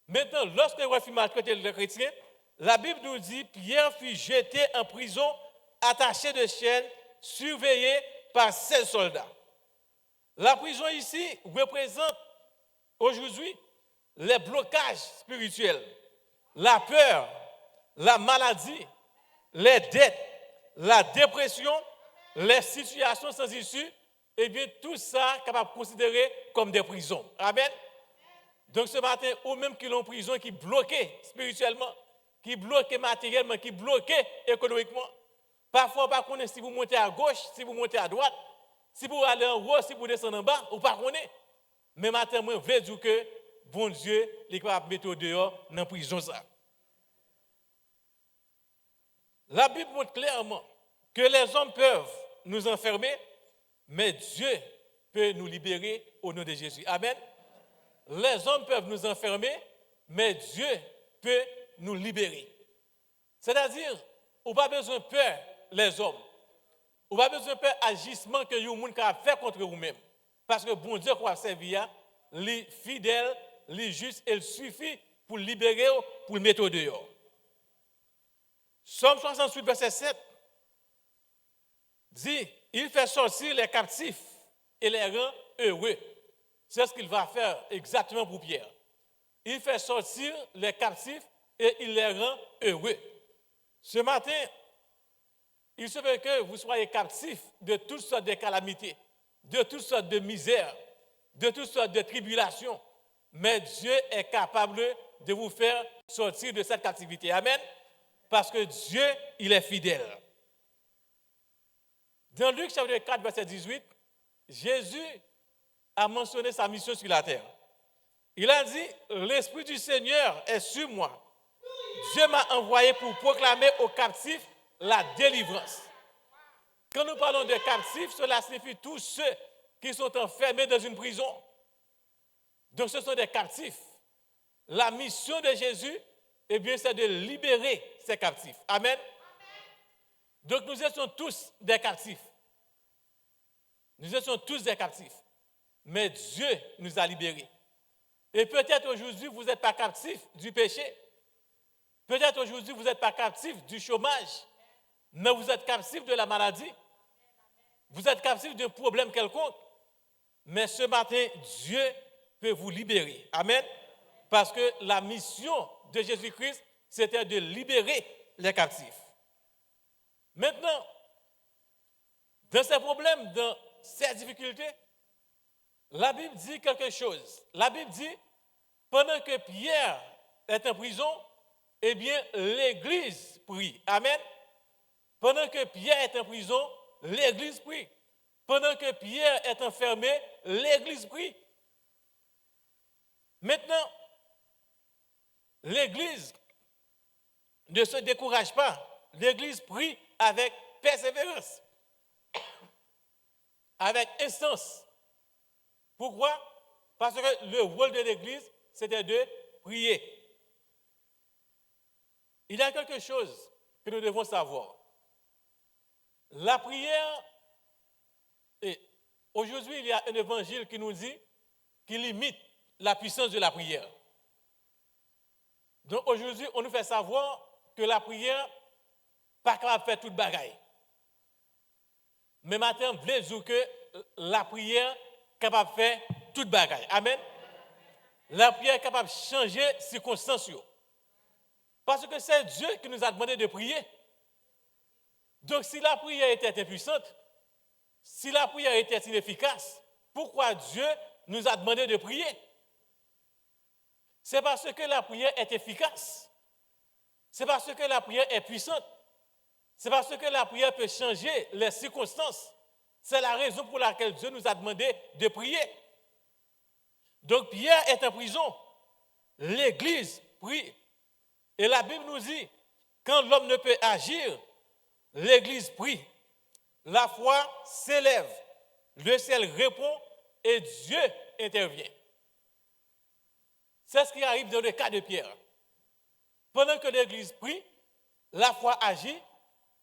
Maintenant, lorsque Hérode fut maltraité les chrétiens, la Bible nous dit, Pierre fut jeté en prison, attaché de chaînes, surveillé par 16 soldats. La prison ici représente aujourd'hui les blocages spirituels, la peur, la maladie, les dettes, la dépression, les situations sans issue, et bien tout ça capable de considérer comme des prisons. Amen. Donc ce matin, ou même qui l'ont prison, qui bloqué spirituellement, qui bloqué matériellement, qui bloqué économiquement. Parfois, pas connaître si vous montez à gauche, si vous montez à droite, si vous allez en haut, si vous descendez en bas, ou pas connaître. Mais matin, moi, je veux dire que bon Dieu, il est capable de mettre dehors dans la prison. Ça. La Bible montre clairement que les hommes peuvent nous enfermer, mais Dieu peut nous libérer au nom de Jésus. Amen. Les hommes peuvent nous enfermer, mais Dieu peut nous libérer. C'est-à-dire, on n'a pas besoin de peur, les hommes. On n'a pas besoin de peur agissement que vous avez fait contre vous-même. Parce que bon Dieu qu'on a servi, il est fidèle, il est juste, il suffit pour libérer, pour le mettre dehors. Somme 68, verset 7 dit, il fait sortir les captifs et les rend heureux. C'est ce qu'il va faire exactement pour Pierre. Il fait sortir les captifs et il les rend heureux. Ce matin, il se peut que vous soyez captifs de toutes sortes de calamités, de toutes sortes de misères, de toutes sortes de tribulations. Mais Dieu est capable de vous faire sortir de cette captivité. Amen. Parce que Dieu, il est fidèle. Dans Luc chapitre 4, verset 18, Jésus a mentionné sa mission sur la terre. Il a dit, l'Esprit du Seigneur est sur moi. Dieu m'a envoyé pour proclamer aux captifs la délivrance. Quand nous parlons de captifs, cela signifie tous ceux qui sont enfermés dans une prison. Donc ce sont des captifs. La mission de Jésus, eh bien, c'est de libérer ces captifs. Amen. Donc nous étions tous des captifs. Nous étions tous des captifs. Mais Dieu nous a libérés. Et peut-être aujourd'hui, vous n'êtes pas captif du péché. Peut-être aujourd'hui, vous n'êtes pas captif du chômage. Mais vous êtes captif de la maladie. Vous êtes captif d'un problème quelconque. Mais ce matin, Dieu peut vous libérer. Amen. Parce que la mission de Jésus-Christ, c'était de libérer les captifs. Maintenant, dans ces problèmes, dans ces difficultés, la Bible dit quelque chose. La Bible dit, pendant que Pierre est en prison, eh bien, l'Église prie. Amen. Pendant que Pierre est en prison, l'Église prie. Pendant que Pierre est enfermé, l'Église prie. Maintenant, l'Église ne se décourage pas. L'Église prie avec persévérance, avec instance. Pourquoi? Parce que le rôle de l'Église, c'était de prier. Il y a quelque chose que nous devons savoir. La prière, et aujourd'hui, il y a un évangile qui nous dit qu'il limite la puissance de la prière. Donc aujourd'hui, on nous fait savoir que la prière n'est pas capable de faire toute bagaille. Mais maintenant, je veux dire que la prière est capable de faire toute bagaille. Amen. La prière est capable de changer les circonstances. Parce que c'est Dieu qui nous a demandé de prier. Donc si la prière était impuissante, si la prière était inefficace, pourquoi Dieu nous a demandé de prier? C'est parce que la prière est efficace. C'est parce que la prière est puissante. C'est parce que la prière peut changer les circonstances. C'est la raison pour laquelle Dieu nous a demandé de prier. Donc Pierre est en prison. L'Église prie. Et la Bible nous dit, quand l'homme ne peut agir, l'Église prie. La foi s'élève. Le ciel répond et Dieu intervient. C'est ce qui arrive dans le cas de Pierre. Pendant que l'Église prie, la foi agit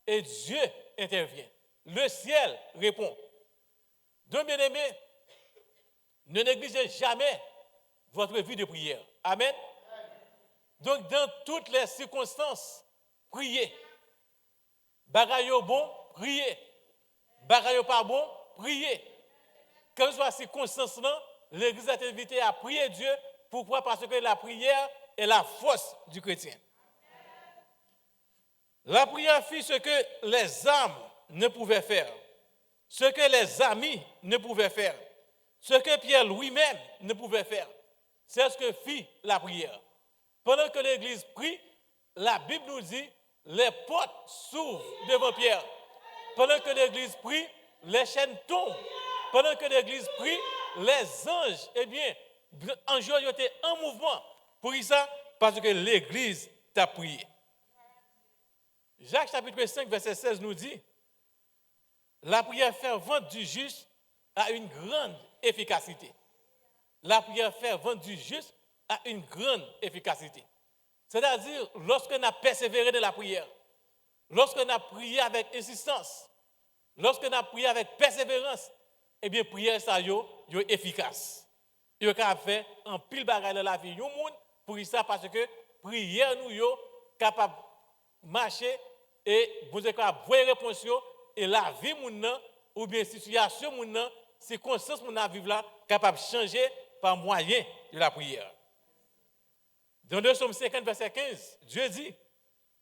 et Dieu intervient. Le ciel répond. Donc, bien-aimés, ne négligez jamais votre vie de prière. Amen. Donc, dans toutes les circonstances, priez. Bagaille bon, priez. Bagaille pas bon, priez. Quelles que soient les circonstances-là, l'Église est invitée à prier Dieu. Pourquoi? Parce que la prière est la force du chrétien. La prière fit ce que les âmes ne pouvaient faire, ce que les amis ne pouvaient faire, ce que Pierre lui-même ne pouvait faire. C'est ce que fit la prière. Pendant que l'Église prie, la Bible nous dit, les portes s'ouvrent devant Pierre. Pendant que l'Église prie, les chaînes tombent. Pendant que l'Église prie, les anges, eh bien, anges étaient en mouvement. Pour ça, parce que l'Église t'a prié. Jacques chapitre 5, verset 16 nous dit, la prière fervente du juste a une grande efficacité. La prière fervente du juste a une grande efficacité. C'est-à-dire, lorsqu'on a persévéré dans la prière, lorsqu'on a prié avec insistance, lorsqu'on a prié avec persévérance, eh bien, prière ça est efficace. Il y a fait un pile bagaille dans la vie du monde pour ça parce que prière nous est capable de marcher et vous êtes capable de voir réponse et la vie moun ou bien situation moun circonstance moun vivre là capable de changer par moyen de la prière. Dans le psaume 50 verset 15, Dieu dit,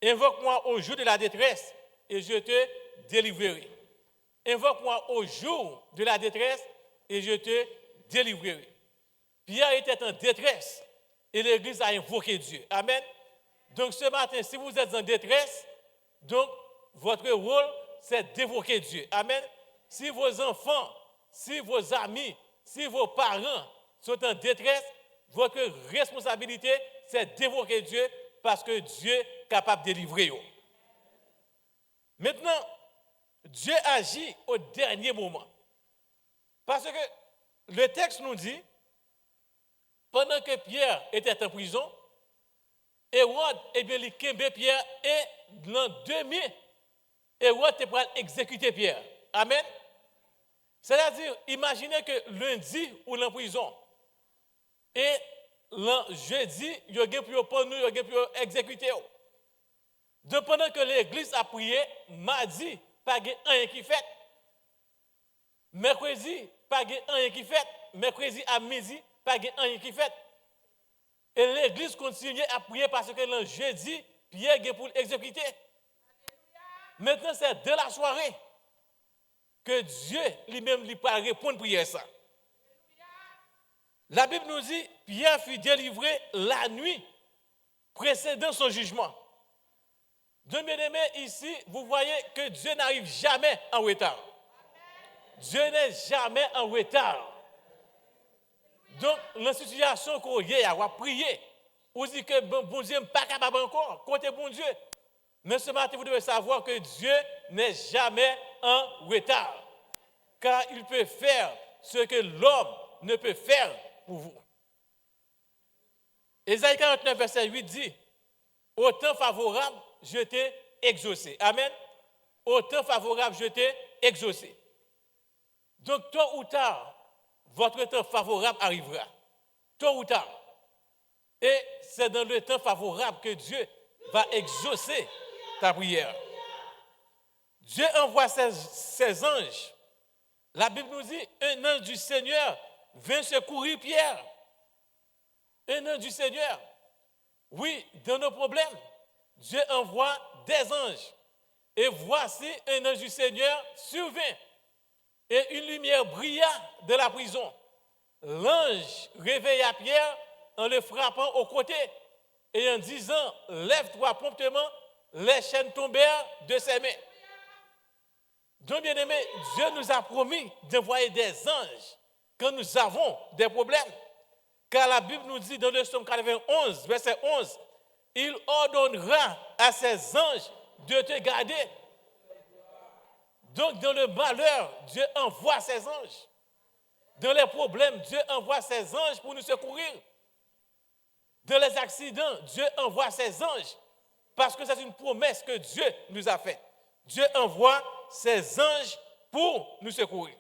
invoque-moi au jour de la détresse et je te délivrerai. Invoque-moi au jour de la détresse et je te délivrerai. Pierre était en détresse et l'Église a invoqué Dieu. Amen. Donc ce matin, si vous êtes en détresse, donc votre rôle, c'est d'évoquer Dieu. Amen. Si vos enfants, si vos amis, si vos parents sont en détresse, votre responsabilité, c'est d'évoquer Dieu parce que Dieu est capable de délivrer. Maintenant, Dieu agit au dernier moment. Parce que le texte nous dit, pendant que Pierre était en prison, Hérode, eh bien, il kembe Pierre et dans 2000, Hérode était pour exécuter Pierre. Amen. C'est-à-dire, imaginez que lundi, ou en prison, et le jeudi, il y a pour prendre nous, il y a pour exécuter. Donc pendant que l'église a prié, mardi, pas rien qui fait. Mercredi, pas rien qui fait. Mercredi à midi, pas rien qui fait. Et l'église continue à prier parce que le jeudi, Pierre est pour exécuter. Maintenant, c'est de la soirée que Dieu lui-même lui pas répondre prier ça. La Bible nous dit, Pierre fut délivré la nuit précédant son jugement. De bien-aimés, ici, vous voyez que Dieu n'arrive jamais en retard. Dieu n'est jamais en retard. Donc, la situation qu'on y a, on va prier. On dit que bon Dieu n'est pas capable encore, côté bon Dieu. Mais ce matin, vous devez savoir que Dieu n'est jamais en retard. Car il peut faire ce que l'homme ne peut faire pour vous. Ésaïe 49, verset 8 dit, au temps favorable, je t'ai exaucé. Amen. Au temps favorable, je t'ai exaucé. Donc, tôt ou tard, votre temps favorable arrivera. Tôt ou tard. Et c'est dans le temps favorable que Dieu va exaucer ta prière. Dieu envoie ses anges. La Bible nous dit, un ange du Seigneur vient secourir Pierre. Un ange du Seigneur. Oui, dans nos problèmes, Dieu envoie des anges. Et voici un ange du Seigneur survint. Et une lumière brilla de la prison. L'ange réveilla Pierre en le frappant au côté et en disant, lève-toi promptement, les chaînes tombèrent de ses mains. Donc, bien aimé, Dieu nous a promis d'envoyer des anges quand nous avons des problèmes. Car la Bible nous dit dans le psaume 91, verset 11, il ordonnera à ses anges de te garder. Donc, dans le malheur, Dieu envoie ses anges. Dans les problèmes, Dieu envoie ses anges pour nous secourir. Dans les accidents, Dieu envoie ses anges. Parce que c'est une promesse que Dieu nous a faite. Dieu envoie ses anges pour nous secourir.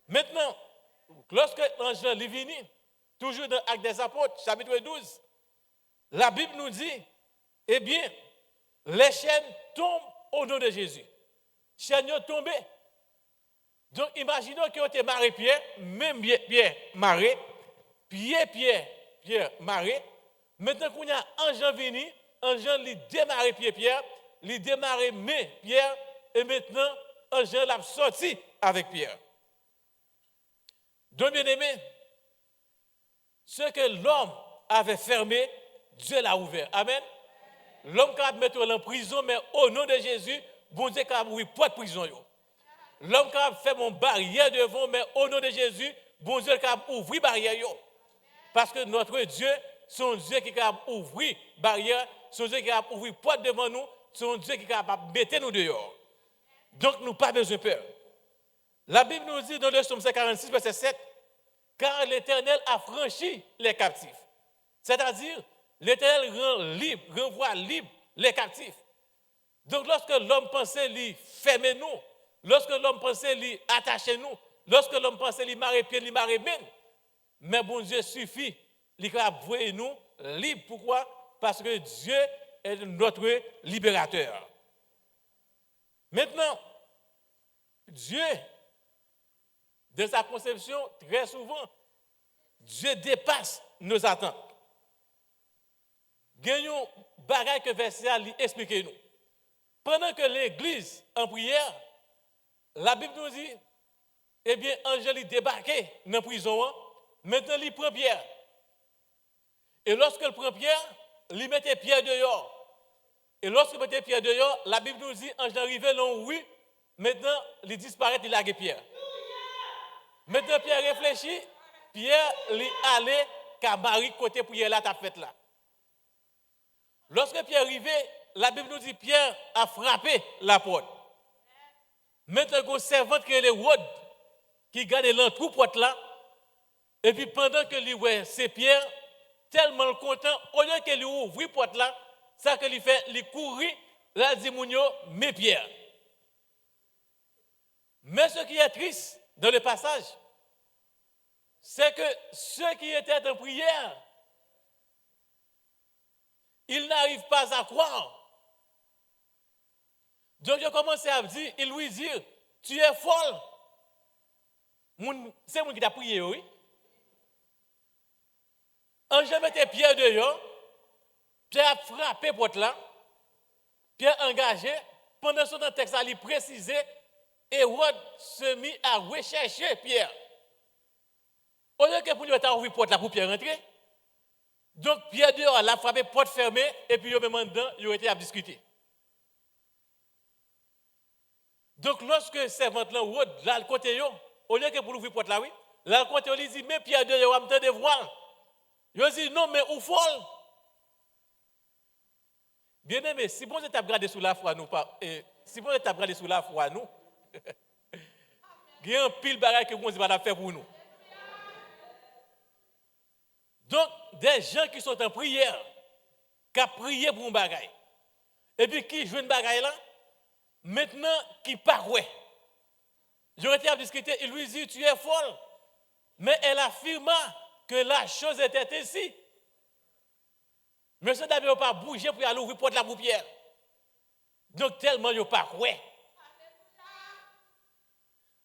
Maintenant, lorsque l'ange est venu, toujours dans l'Acte des Apôtres, chapitre 12, la Bible nous dit, eh bien, les chaînes tombent au nom de Jésus. Chaînes sont tombées. Donc, imaginons qu'on était marré Pierre, même Pierre marré, Pierre marré. Maintenant qu'on y a un Jean venu, un Jean lui démarré Pierre, lui démarré Pierre, et maintenant un Jean l'a sorti avec Pierre. Donc, bien aimé, ce que l'homme avait fermé, Dieu l'a ouvert. Amen. L'homme qui a mis en prison, mais au nom de Jésus, bon Dieu qui a ouvert pas de prison. L'homme qui a fait mon barrière devant, mais au nom de Jésus, bon Dieu qui a ouvert barrière. Parce que notre Dieu, son Dieu qui a ouvert barrière, son Dieu qui a ouvert porte devant nous, son Dieu qui a mettre nous dehors. Donc, nous n'avons pas besoin de peur. La Bible nous dit dans le psaume 46, verset 7, car l'Éternel a franchi les captifs. C'est-à-dire, l'Éternel renvoie libre les captifs. Donc, lorsque l'homme pensait lui fermer nous, lorsque l'homme pensait lui attacher nous, lorsque l'homme pensait lui marrer pied, lui marrer main, mais bon Dieu suffit, il a voué nous libres. Pourquoi? Parce que Dieu est notre libérateur. Maintenant, Dieu, de sa conception, très souvent, Dieu dépasse nos attentes. Gagnons bagaille que verset à lui expliquer nous. Pendant que l'Église en prière, la Bible nous dit, eh bien, Angèle est débarqué dans la prison, maintenant il prend Pierre. Et lorsqu'il prend Pierre, il mettait Pierre dehors. Et lorsqu'il mettait Pierre dehors, la Bible nous dit, Angèle arrivé là oui, maintenant il disparaît, il lague Pierre. Maintenant Pierre réfléchit, Pierre lui allait qu'à Marie côté prière là, ta fête là. Lorsque Pierre arrivé, la Bible nous dit Pierre a frappé la porte. Maintenant, une servante qui est le Rod, qui garde l'entrée porte là, et puis pendant que lui ouais, c'est Pierre, tellement content, au lieu que lui ouvre la porte là, ça que lui fait, lui courir, là dit Mounio, mais Pierre. Mais ce qui est triste dans le passage, c'est que ceux qui étaient en prière, ils n'arrivent pas à croire. Donc, il a commencé à dire, il lui dit, tu es folle. C'est moi qui t'a prié, oui. En je mettais Pierre dehors, Pierre a frappé porte là, Pierre engagé, pendant ce temps, le texte a précisé, Hérode se mit à rechercher Pierre. Au lieu que pour lui ouvrir porte là pour Pierre rentrer, donc Pierre dehors a frappé porte fermée, et puis il même dedans, il a été à discuter. Donc, lorsque servante là, là, le côté, au lieu que pour ouvrir porte là, oui, là, le côté, il dit, mais Pierre de va me voir. Il dit, non, mais où folle? Bien aimé, si bon, tu as regardé sous la foi, nous, si bon, tu as regardé sous la foi, nous, il y a un pile bagaille que bon Dieu va faire pour nous. Donc, des gens qui sont en prière, qui ont prié pour un bagaille, et puis qui jouent une bagaille là, maintenant, qui paraît. J'aurais été à discuter, il lui dit, tu es folle. Mais elle affirma que la chose était ainsi. Monsieur David n'a pas bougé pour aller ouvrir la porte de la paupière. Donc, tellement il n'a pas quoi.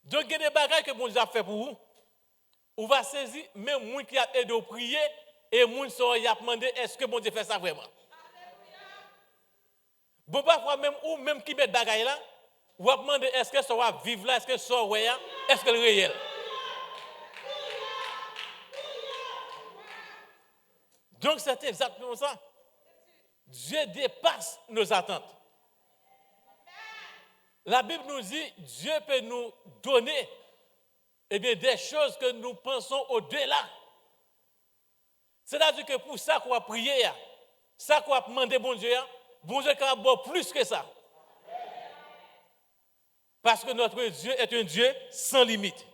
Donc, il y a des bagages que bon Dieu a fait pour vous. On va saisir, même moi qui a aidé à prier, et moi qui a demandé, est-ce que bon Dieu fait ça vraiment? Bon, parfois, même ou même qui met des bagages là, on va demander, est-ce que ça va vivre là, est-ce que ça va est-ce que c'est réel? Donc, c'est exactement ça. Dieu dépasse nos attentes. La Bible nous dit, Dieu peut nous donner des choses que nous pensons au-delà. C'est-à-dire que pour ça qu'on va prier, ça qu'on va demander bon Dieu va avoir plus que ça. Parce que notre Dieu est un Dieu sans limite.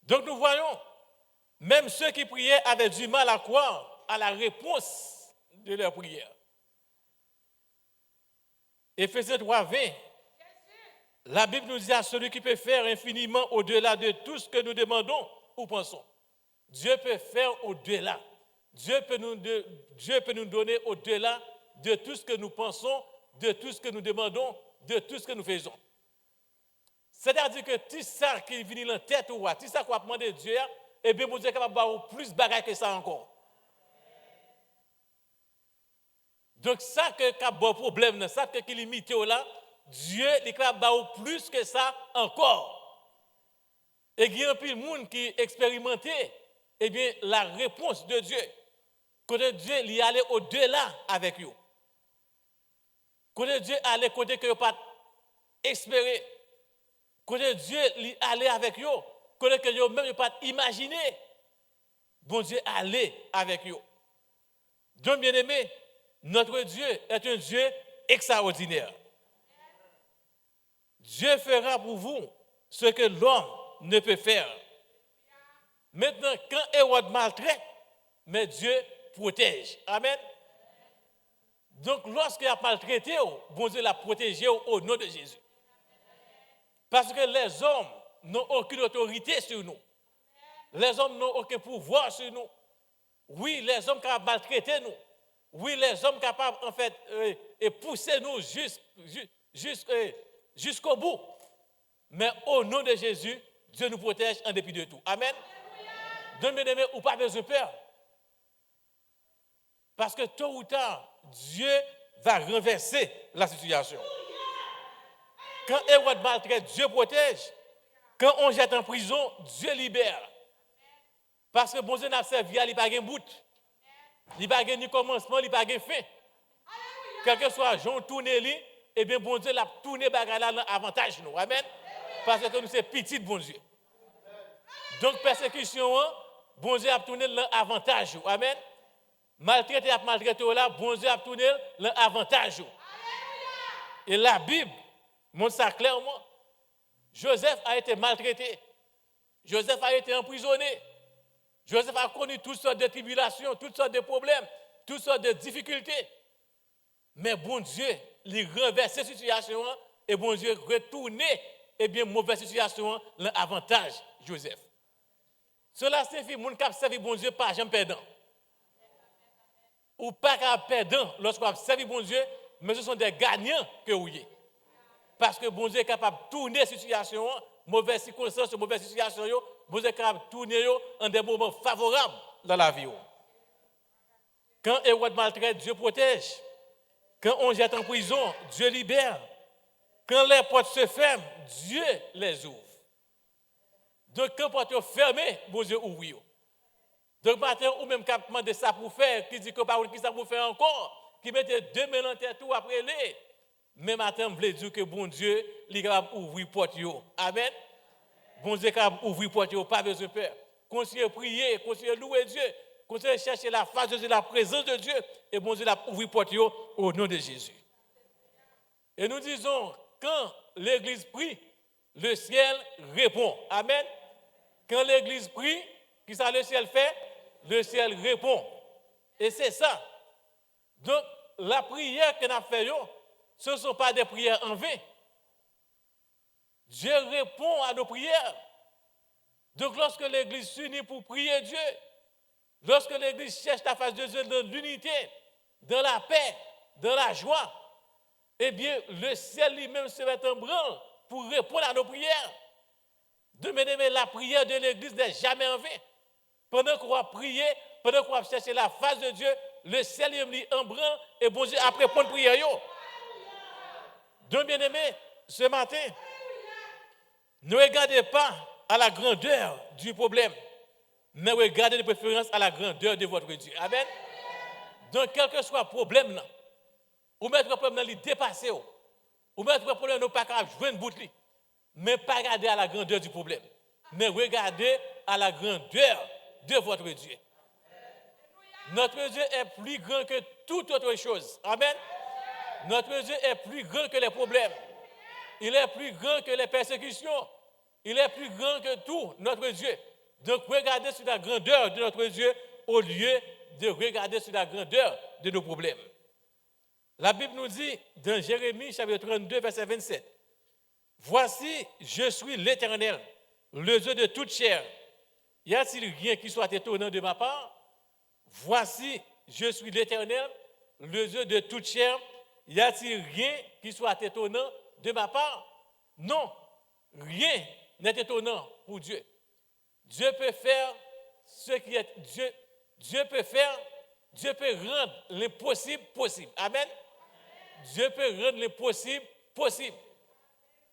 Donc nous voyons, même ceux qui priaient avaient du mal à croire à la réponse de leur prière. Éphésiens 3, 20. La Bible nous dit à celui qui peut faire infiniment au-delà de tout ce que nous demandons ou pensons. Dieu peut faire au-delà. Dieu peut nous donner au-delà de tout ce que nous pensons, de tout ce que nous demandons, de tout ce que nous faisons. C'est-à-dire que tout ça qui vient dans la tête ou tout ça qu'on va demander à Dieu, eh bien, mon Dieu est capable d'avoir plus de bagages que ça encore. Donc, ça qui a un problème, ça qui est limité là, Dieu est capable d'avoir plus que ça encore. Et il y a un peu de monde qui expérimenté la réponse de Dieu. Quand Dieu est allé au-delà avec vous. Quand Dieu est allé côté que vous pas espéré. Quand Dieu est allé avec vous, quand que vous même pas imaginé. Bon Dieu est allé avec vous. Donc, bien aimé, notre Dieu est un Dieu extraordinaire. Dieu fera pour vous ce que l'homme ne peut faire. Maintenant, quand Hérode maltraite, mais Dieu protège. Amen. Donc, lorsqu'il a maltraité, bon Dieu l'a protégé au nom de Jésus. Parce que les hommes n'ont aucune autorité sur nous. Les hommes n'ont aucun pouvoir sur nous. Oui, les hommes capables de maltraiter nous. Oui, les hommes capables, en fait, de pousser nous jusqu'au bout. Mais au nom de Jésus, Dieu nous protège en dépit de tout. Amen. Donc, mes amis, ou pas besoin de peur. Parce que tôt ou tard, Dieu va renverser la situation. Quand Hérode maltraite, Dieu protège. Quand on jette en prison, Dieu libère. Parce que bon Dieu n'a servi, il n'y a pas de bout. Il n'y a pas ni commencement, il n'y a pas de fin. Quel que soit Jean tourné, eh bien, bon Dieu l'a tourné bagarre là avantage nous. Amen. Parce que nous sommes petits, bon Dieu. Donc, persécution, bon Dieu a tourné l'avantage. Amen. Maltraité à maltraité là, bon Dieu a tourné l'avantage. Et la Bible montre ça clairement. Joseph a été maltraité. Joseph a été emprisonné. Joseph a connu toutes sortes de tribulations, toutes sortes de problèmes, toutes sortes de difficultés. Mais bon Dieu, il renverse cette situation et bon Dieu retourner, eh bien, mauvaise situation, l'avantage, Joseph. Cela signifie que les gens qui servent bon Dieu pas jamais perdant. Ou pas perdant lorsqu'on servi bon Dieu, mais ce sont des gagnants que vous êtes. Parce que bon Dieu est capable de tourner la situation, mauvaise circonstance, mauvaise situation, bon Dieu est capable de tourner en des moments favorables dans la vie. Quand Hérode maltraite, Dieu protège. Quand on jette en prison, Dieu libère. Quand les portes se ferment, Dieu les ouvre. Donc quand les portes sont fermées, bon Dieu ouvre. Donc matin, ou même quand demande ça pour faire, qui dit que par qui ça pour faire encore, qui mette deux mains dans tête tout après les. Mais matin, je veux dire que bon Dieu, il est capable d'ouvrir les portes. Amen. Bon Dieu est capable d'ouvrir les portes, pas besoin de peur. Continuez à prier, continuez à louer Dieu, continuez à chercher la face de Dieu, la présence de Dieu, et bon Dieu a ouvert les portes au nom de Jésus. Et nous disons, quand l'Église prie, le ciel répond. Amen. Quand l'Église prie, qu'est-ce que le ciel fait? Le ciel répond. Et c'est ça. Donc, la prière que nous faisons, ce ne sont pas des prières en vain. Dieu répond à nos prières. Donc, lorsque l'Église s'unit pour prier Dieu, lorsque l'Église cherche la face de Dieu dans l'unité, dans la paix, dans la joie, eh bien, le ciel lui-même se met en branle pour répondre à nos prières. De même, la prière de l'Église n'est jamais en vain. Pendant qu'on va prier, pendant qu'on va chercher la face de Dieu, le ciel lui en branle et bon Dieu après répondre prière. Donc, bien aimé, ce matin, ne regardez pas à la grandeur du problème, mais regardez de préférence à la grandeur de votre Dieu. Amen. Donc, quel que soit le problème, ou mettre le problème dans dépasser, ou mettre le problème dans pas capable jouer une boucle, mais pas regarder à la grandeur du problème, mais regardez à la grandeur de votre Dieu. Notre Dieu est plus grand que toute autre chose. Amen. Notre Dieu est plus grand que les problèmes. Il est plus grand que les persécutions. Il est plus grand que tout, notre Dieu. Donc, regardez sur la grandeur de notre Dieu au lieu de regarder sur la grandeur de nos problèmes. La Bible nous dit, dans Jérémie, chapitre 32, verset 27, « Voici, je suis l'Éternel, le Dieu de toute chair. Y a-t-il rien qui soit étonnant de ma part? Voici, je suis l'Éternel, le Dieu de toute chair. Y a-t-il rien qui soit étonnant de ma part? Non, rien n'est étonnant pour Dieu. Dieu peut faire ce qui est Dieu. Dieu peut rendre l'impossible possible. Amen. Dieu peut rendre l'impossible possible.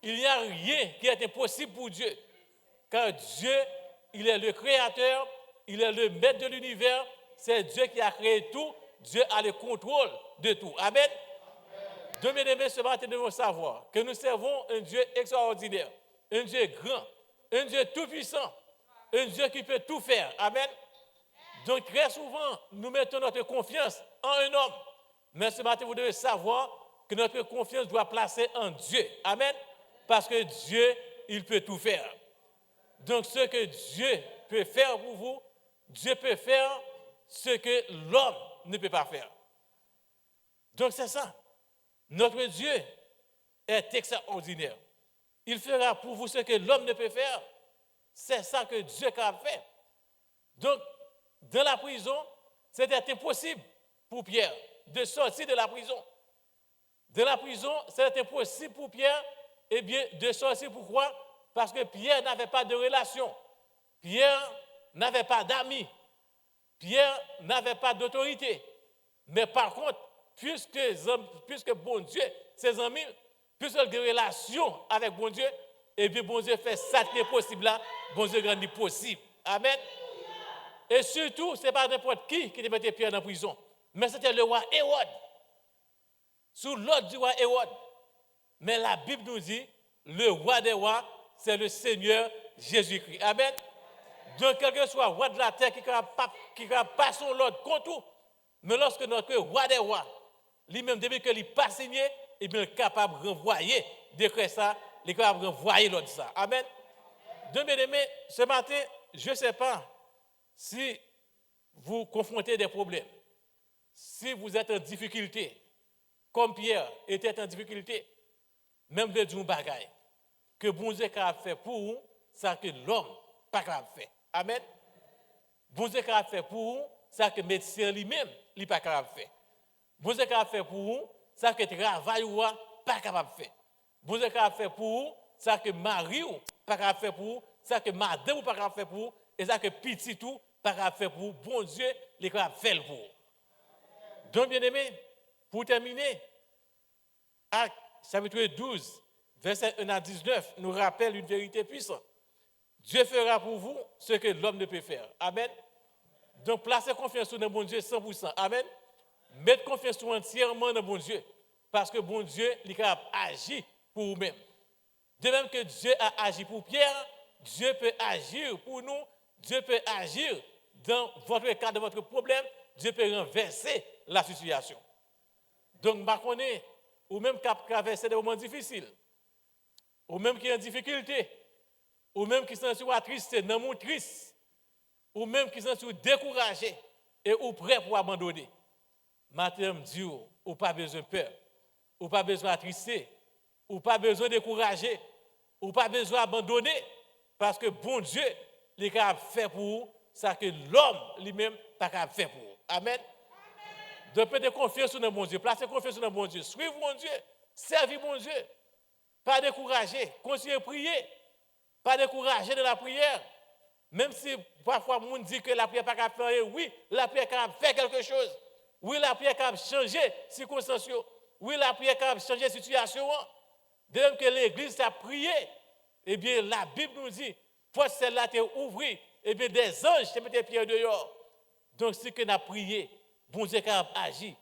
Il n'y a rien qui est impossible pour Dieu. Car Dieu, il est le créateur, il est le maître de l'univers. C'est Dieu qui a créé tout. Dieu a le contrôle de tout. Amen. Donc, mes amis, ce matin, nous devons savoir que nous servons un Dieu extraordinaire, un Dieu grand, un Dieu tout-puissant, un Dieu qui peut tout faire. Amen. Donc, très souvent, nous mettons notre confiance en un homme. Mais ce matin, vous devez savoir que notre confiance doit placer en Dieu. Amen. Parce que Dieu, il peut tout faire. Donc, ce que Dieu peut faire pour vous, Dieu peut faire ce que l'homme ne peut pas faire. Donc, c'est ça. Notre Dieu est extraordinaire. Il fera pour vous ce que l'homme ne peut faire. C'est ça que Dieu a fait. Donc, dans la prison, c'était impossible pour Pierre de sortir de la prison. De la prison, c'était impossible pour Pierre de sortir. Pourquoi? Parce que Pierre n'avait pas de relation. Pierre n'avait pas d'amis. Pierre n'avait pas d'autorité. Mais par contre, puisque bon Dieu, ses amis, puisque il a des relations avec bon Dieu, bon Dieu fait ça qui est possible là, bon Dieu rend possible. Amen. Et surtout, ce n'est pas n'importe qui mettait Pierre dans la prison, mais c'était le roi Hérode, sous l'ordre du roi Hérode. Mais la Bible nous dit, le roi des rois, c'est le Seigneur Jésus-Christ. Amen. Donc, quel que soit le roi de la terre qui n'a pas son ordre contre tout, mais lorsque notre roi des rois, lui-même, depuis qu'il n'est pas signé, il est capable de renvoyer, décret ça, il est capable de renvoyer l'autre ça. Amen. Donc, mes amis, ce matin, je ne sais pas si vous confrontez des problèmes, si vous êtes en difficulté, comme Pierre était en difficulté, même de dire un bagaille que bon Dieu a fait pour vous, ça que l'homme pas capable faire. Amen. Bon Dieu a fait pour vous, ça que médecin lui-même il pas capable faire. Bon Dieu a fait pour vous, ça que travail ou pas capable faire. Bon Dieu a fait pour vous, ça que mari ou pas capable faire pour vous, ça que madame ou pas capable faire pour vous, et ça que petit tout pas capable faire pour vous. Bon Dieu, il est capable faire pour vous. Donc bien aimé, pour terminer, Actes chapitre 12, verset 1 à 19, nous rappelle une vérité puissante. Dieu fera pour vous ce que l'homme ne peut faire. Amen. Donc placez confiance sur le bon Dieu 100%. Amen. Mettez confiance entièrement dans le bon Dieu. Parce que bon Dieu, il est capable d'agir pour vous-même. De même que Dieu a agi pour Pierre, Dieu peut agir pour nous. Dieu peut agir dans votre cas, de votre problème. Dieu peut renverser la situation. Donc, je connais, ou même qui a traversé des moments difficiles, ou même qui est en difficulté, ou même qui sont attristés, dans mon triste, ou même qui sont découragés et ou prêts pour abandonner. Maintenant, je dis, ou pas besoin de peur, ou pas besoin d'attrister, ou pas besoin de décourager, ou pas besoin d'abandonner, parce que bon Dieu, il est capable de faire pour vous, ça que l'homme lui-même n'est pas capable de faire pour vous. Amen. De prêter confiance sur le bon Dieu, placer confiance sur le bon Dieu, suivre mon Dieu, servir mon Dieu, pas décourager, continuer à prier, pas décourager de la prière, même si parfois on dit que la prière n'est pas capable de faire, oui, la prière est capable de faire quelque chose, oui, la prière est capable de changer les circonstances, oui, la prière est capable de changer la situation, de même que l'Église a prié, eh bien la Bible nous dit, pour celle-là t'est ouvrie, eh bien des anges te mettent pieds dehors. Donc si que nous avons prié, bon Dieu est capable d'agir,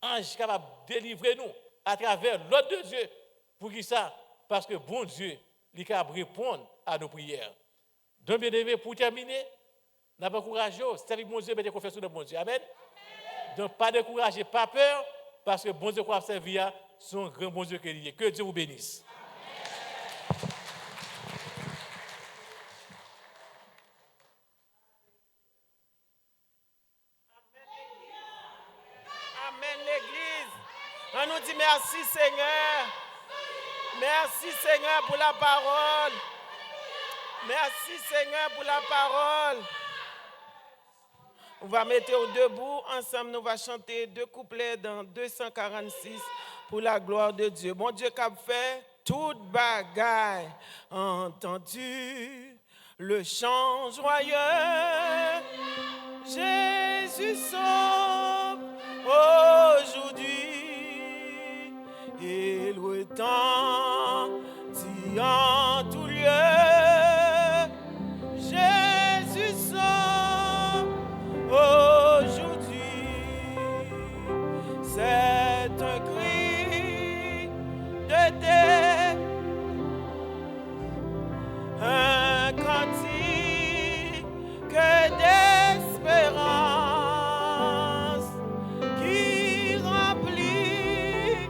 ange est capable de délivrer nous à travers l'ordre de Dieu. Pour qui ça? Parce que bon Dieu, il est capable de répondre à nos prières. Donc bien aimé, pour terminer, nous avons encouragé, c'est bon Dieu, mettez confiance sur le bon Dieu. Amen. Donc pas décourager, pas peur, parce que bon Dieu qu'on a servi, son grand bon Dieu qu'il est. Que Dieu vous bénisse. Amen, l'Église. On nous dit merci, Seigneur. Merci, Seigneur, pour la parole. Merci, Seigneur, pour la parole. On va mettre debout. Ensemble, nous allons chanter 2 couplets dans 246 pour la gloire de Dieu. Mon Dieu qui a fait toute bagaille. Entendu le chant joyeux. Jésus sauve aujourd'hui. Il retentit en tout lieu. Jésus sauve aujourd'hui. C'est un cri de terre, un cantique d'espérance qui remplit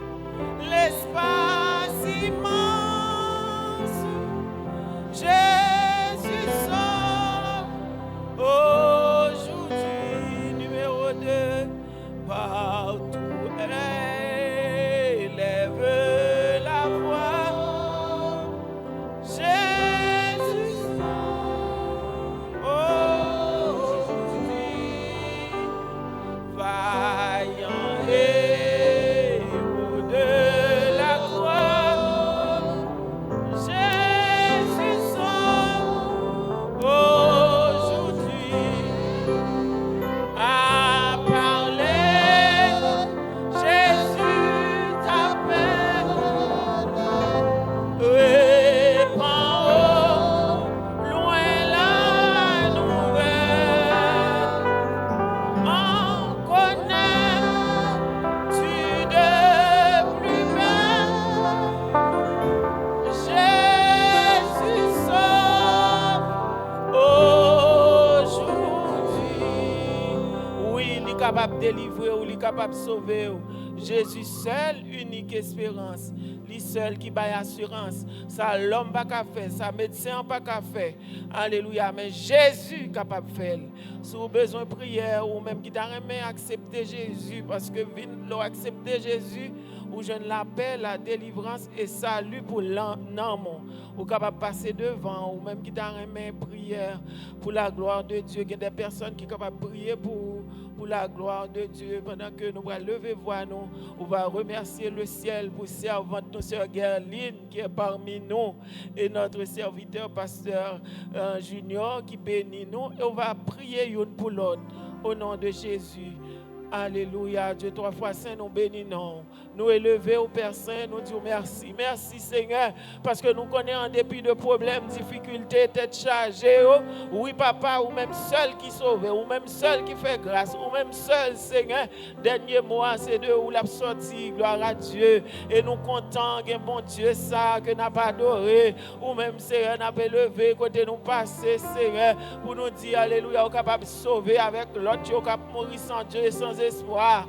l'espace immense. Jésus sauve aujourd'hui. Numéro 2, partout élève la voix. Jésus sauve aujourd'hui. Vaillant héros de la croix. Jésus sauve aujourd'hui. À parler, Jésus t'appelle. Répand au loin la nouvelle. En connais-tu de plus belle? Jésus sauve aujourd'hui. Oui, il est capable de délivrer, il est capable de sauver. Jésus seul, unique espérance. Lui seul qui baille assurance. Ça l'homme pas qu'à faire, ça médecin pas qu'à faire. Alléluia. Mais Jésus capable de faire. Si vous avez besoin de prière ou même qui t'a remis accepter Jésus parce que vin l'ont accepté Jésus ou jeune la paix, la délivrance et salut pour l'âme. Ou capable de passer devant, ou même qui t'a remis prière pour la gloire de Dieu. Il y a des personnes qui sont capables de prier pour la gloire de Dieu. Pendant que nous allons lever voix, nous, on va remercier le ciel pour servante notre sœur Gerline qui est parmi nous et notre serviteur pasteur Junior qui bénit nous. Et on va prier une pour l'autre au nom de Jésus. Alléluia. Dieu, 3 fois saint, nous bénissons. Nous élever au Père Saint, nous disons merci. Merci Seigneur, parce que nous connaissons en dépit de problèmes, difficultés, tête chargée. Oui, papa, ou même seul qui sauve, ou même seul qui fait grâce, ou même seul, Seigneur. Dernier mois, c'est de où l'a sorti, gloire à Dieu. Et nous comptons que bon Dieu, ça, que n'a pas adoré, ou même, Seigneur, n'a pas élevé, côté nous passer, Seigneur, pour nous dire, Alléluia, on est capable de sauver avec l'autre, on est capable de mourir sans Dieu et sans espoir.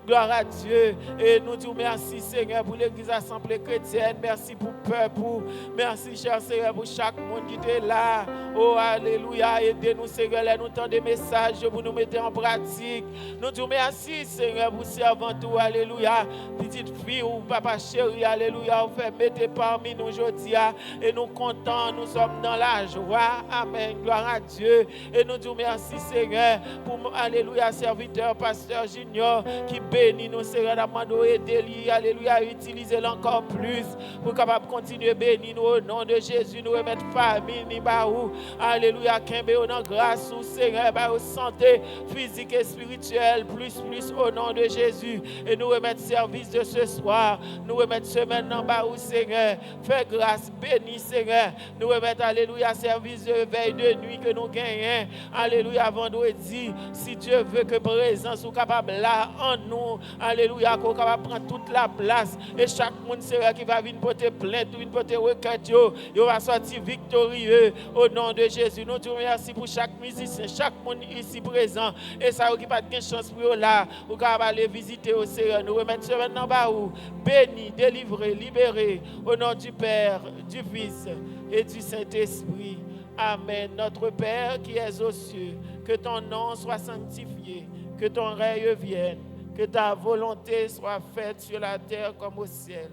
Gloire à Dieu. Et nous disons merci Seigneur pour l'église assemblée chrétienne. Merci pour le peuple. Merci cher Seigneur pour chaque monde qui est là. Oh alléluia. Aidez-nous Seigneur. Nous tendons des messages pour nous mettre en pratique. Nous disons merci Seigneur pour servant tout. Alléluia. Petite fille ou papa chéri. Alléluia. Vous faites mettre parmi nous aujourd'hui. Et nous comptons. Nous sommes dans la joie. Amen. Gloire à Dieu. Et nous disons merci Seigneur pour alléluia serviteur pasteur Junior qui bénis nous, Seigneur, d'amando aider, alléluia, utiliser encore plus pour capable continuer bénir nous au nom de Jésus, nous remettre famille, ni baou, alléluia, kembe au nom grâce, Seigneur, baou santé physique et spirituelle, plus au nom de Jésus, et nous remettre service de ce soir, nous remettre semaine en baou, Seigneur, fais grâce, bénis, Seigneur, nous remettre, alléluia, service de veille de nuit que nous gagnons, alléluia, vendredi, si Dieu veut que présence soit capable là en nous. Alléluia, qu'on va prendre toute la place et chaque monde sera qui va venir porter plainte ou porter requête, il va sortir victorieux au nom de Jésus. Nous te remercions pour chaque musicien, chaque monde ici présent et ça qui pas de chance pour là, ou va aller visiter au Seigneur. Nous remettons maintenant bas où béni, délivré, libéré au nom du Père, du Fils et du Saint-Esprit. Amen. Notre Père qui es aux cieux, que ton nom soit sanctifié, que ton règne vienne. Que ta volonté soit faite sur la terre comme au ciel.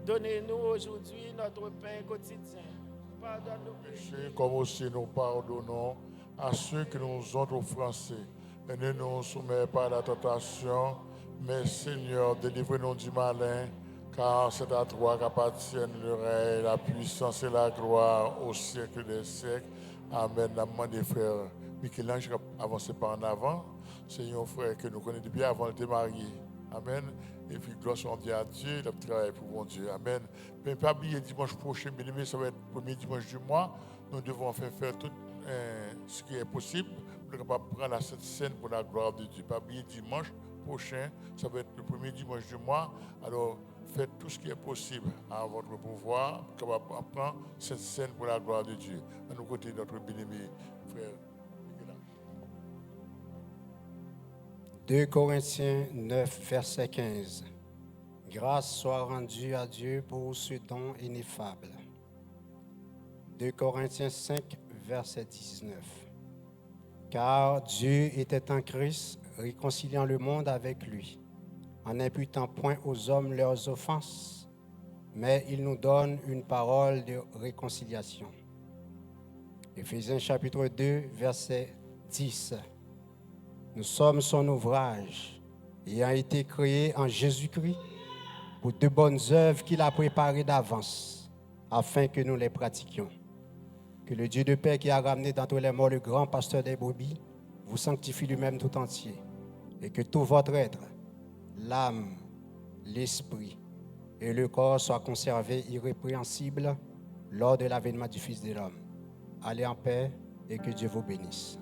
Donnez-nous aujourd'hui notre pain quotidien. Pardonne nos péchés comme aussi nous pardonnons à ceux qui nous ont offensés. Et ne nous soumets pas à la tentation, mais Seigneur, délivre-nous du malin, car c'est à toi qu'appartiennent le règne, la puissance et la gloire au siècle des siècles. Amen. Amen des frères. Michel-Ange a avancé par en avant. C'est un frère que nous connaissons depuis avant de marier. Amen. Et puis, gloire soit à Dieu, il a travaillé pour mon Dieu. Amen. Mais pas oublier, dimanche prochain, bien aimé, ça va être le premier dimanche du mois. Nous devons faire tout ce qui est possible pour prendre la Sainte Seine pour la gloire de Dieu. Pas oublier, dimanche prochain, ça va être le premier dimanche du mois. Alors, faites tout ce qui est possible à votre pouvoir pour prendre cette scène pour la gloire de Dieu. À nos côtés, notre bien-aimé frère. 2 Corinthiens 9, verset 15. Grâce soit rendue à Dieu pour ce don ineffable. 2 Corinthiens 5, verset 19. Car Dieu était en Christ, réconciliant le monde avec lui, en n'imputant point aux hommes leurs offenses, mais il nous donne une parole de réconciliation. Éphésiens chapitre 2, verset 10. Nous sommes son ouvrage, ayant été créés en Jésus-Christ pour de bonnes œuvres qu'il a préparées d'avance, afin que nous les pratiquions. Que le Dieu de paix qui a ramené d'entre les morts le grand pasteur des brebis vous sanctifie lui-même tout entier, et que tout votre être, l'âme, l'esprit et le corps soient conservés irrépréhensibles lors de l'avènement du Fils de l'homme. Allez en paix et que Dieu vous bénisse.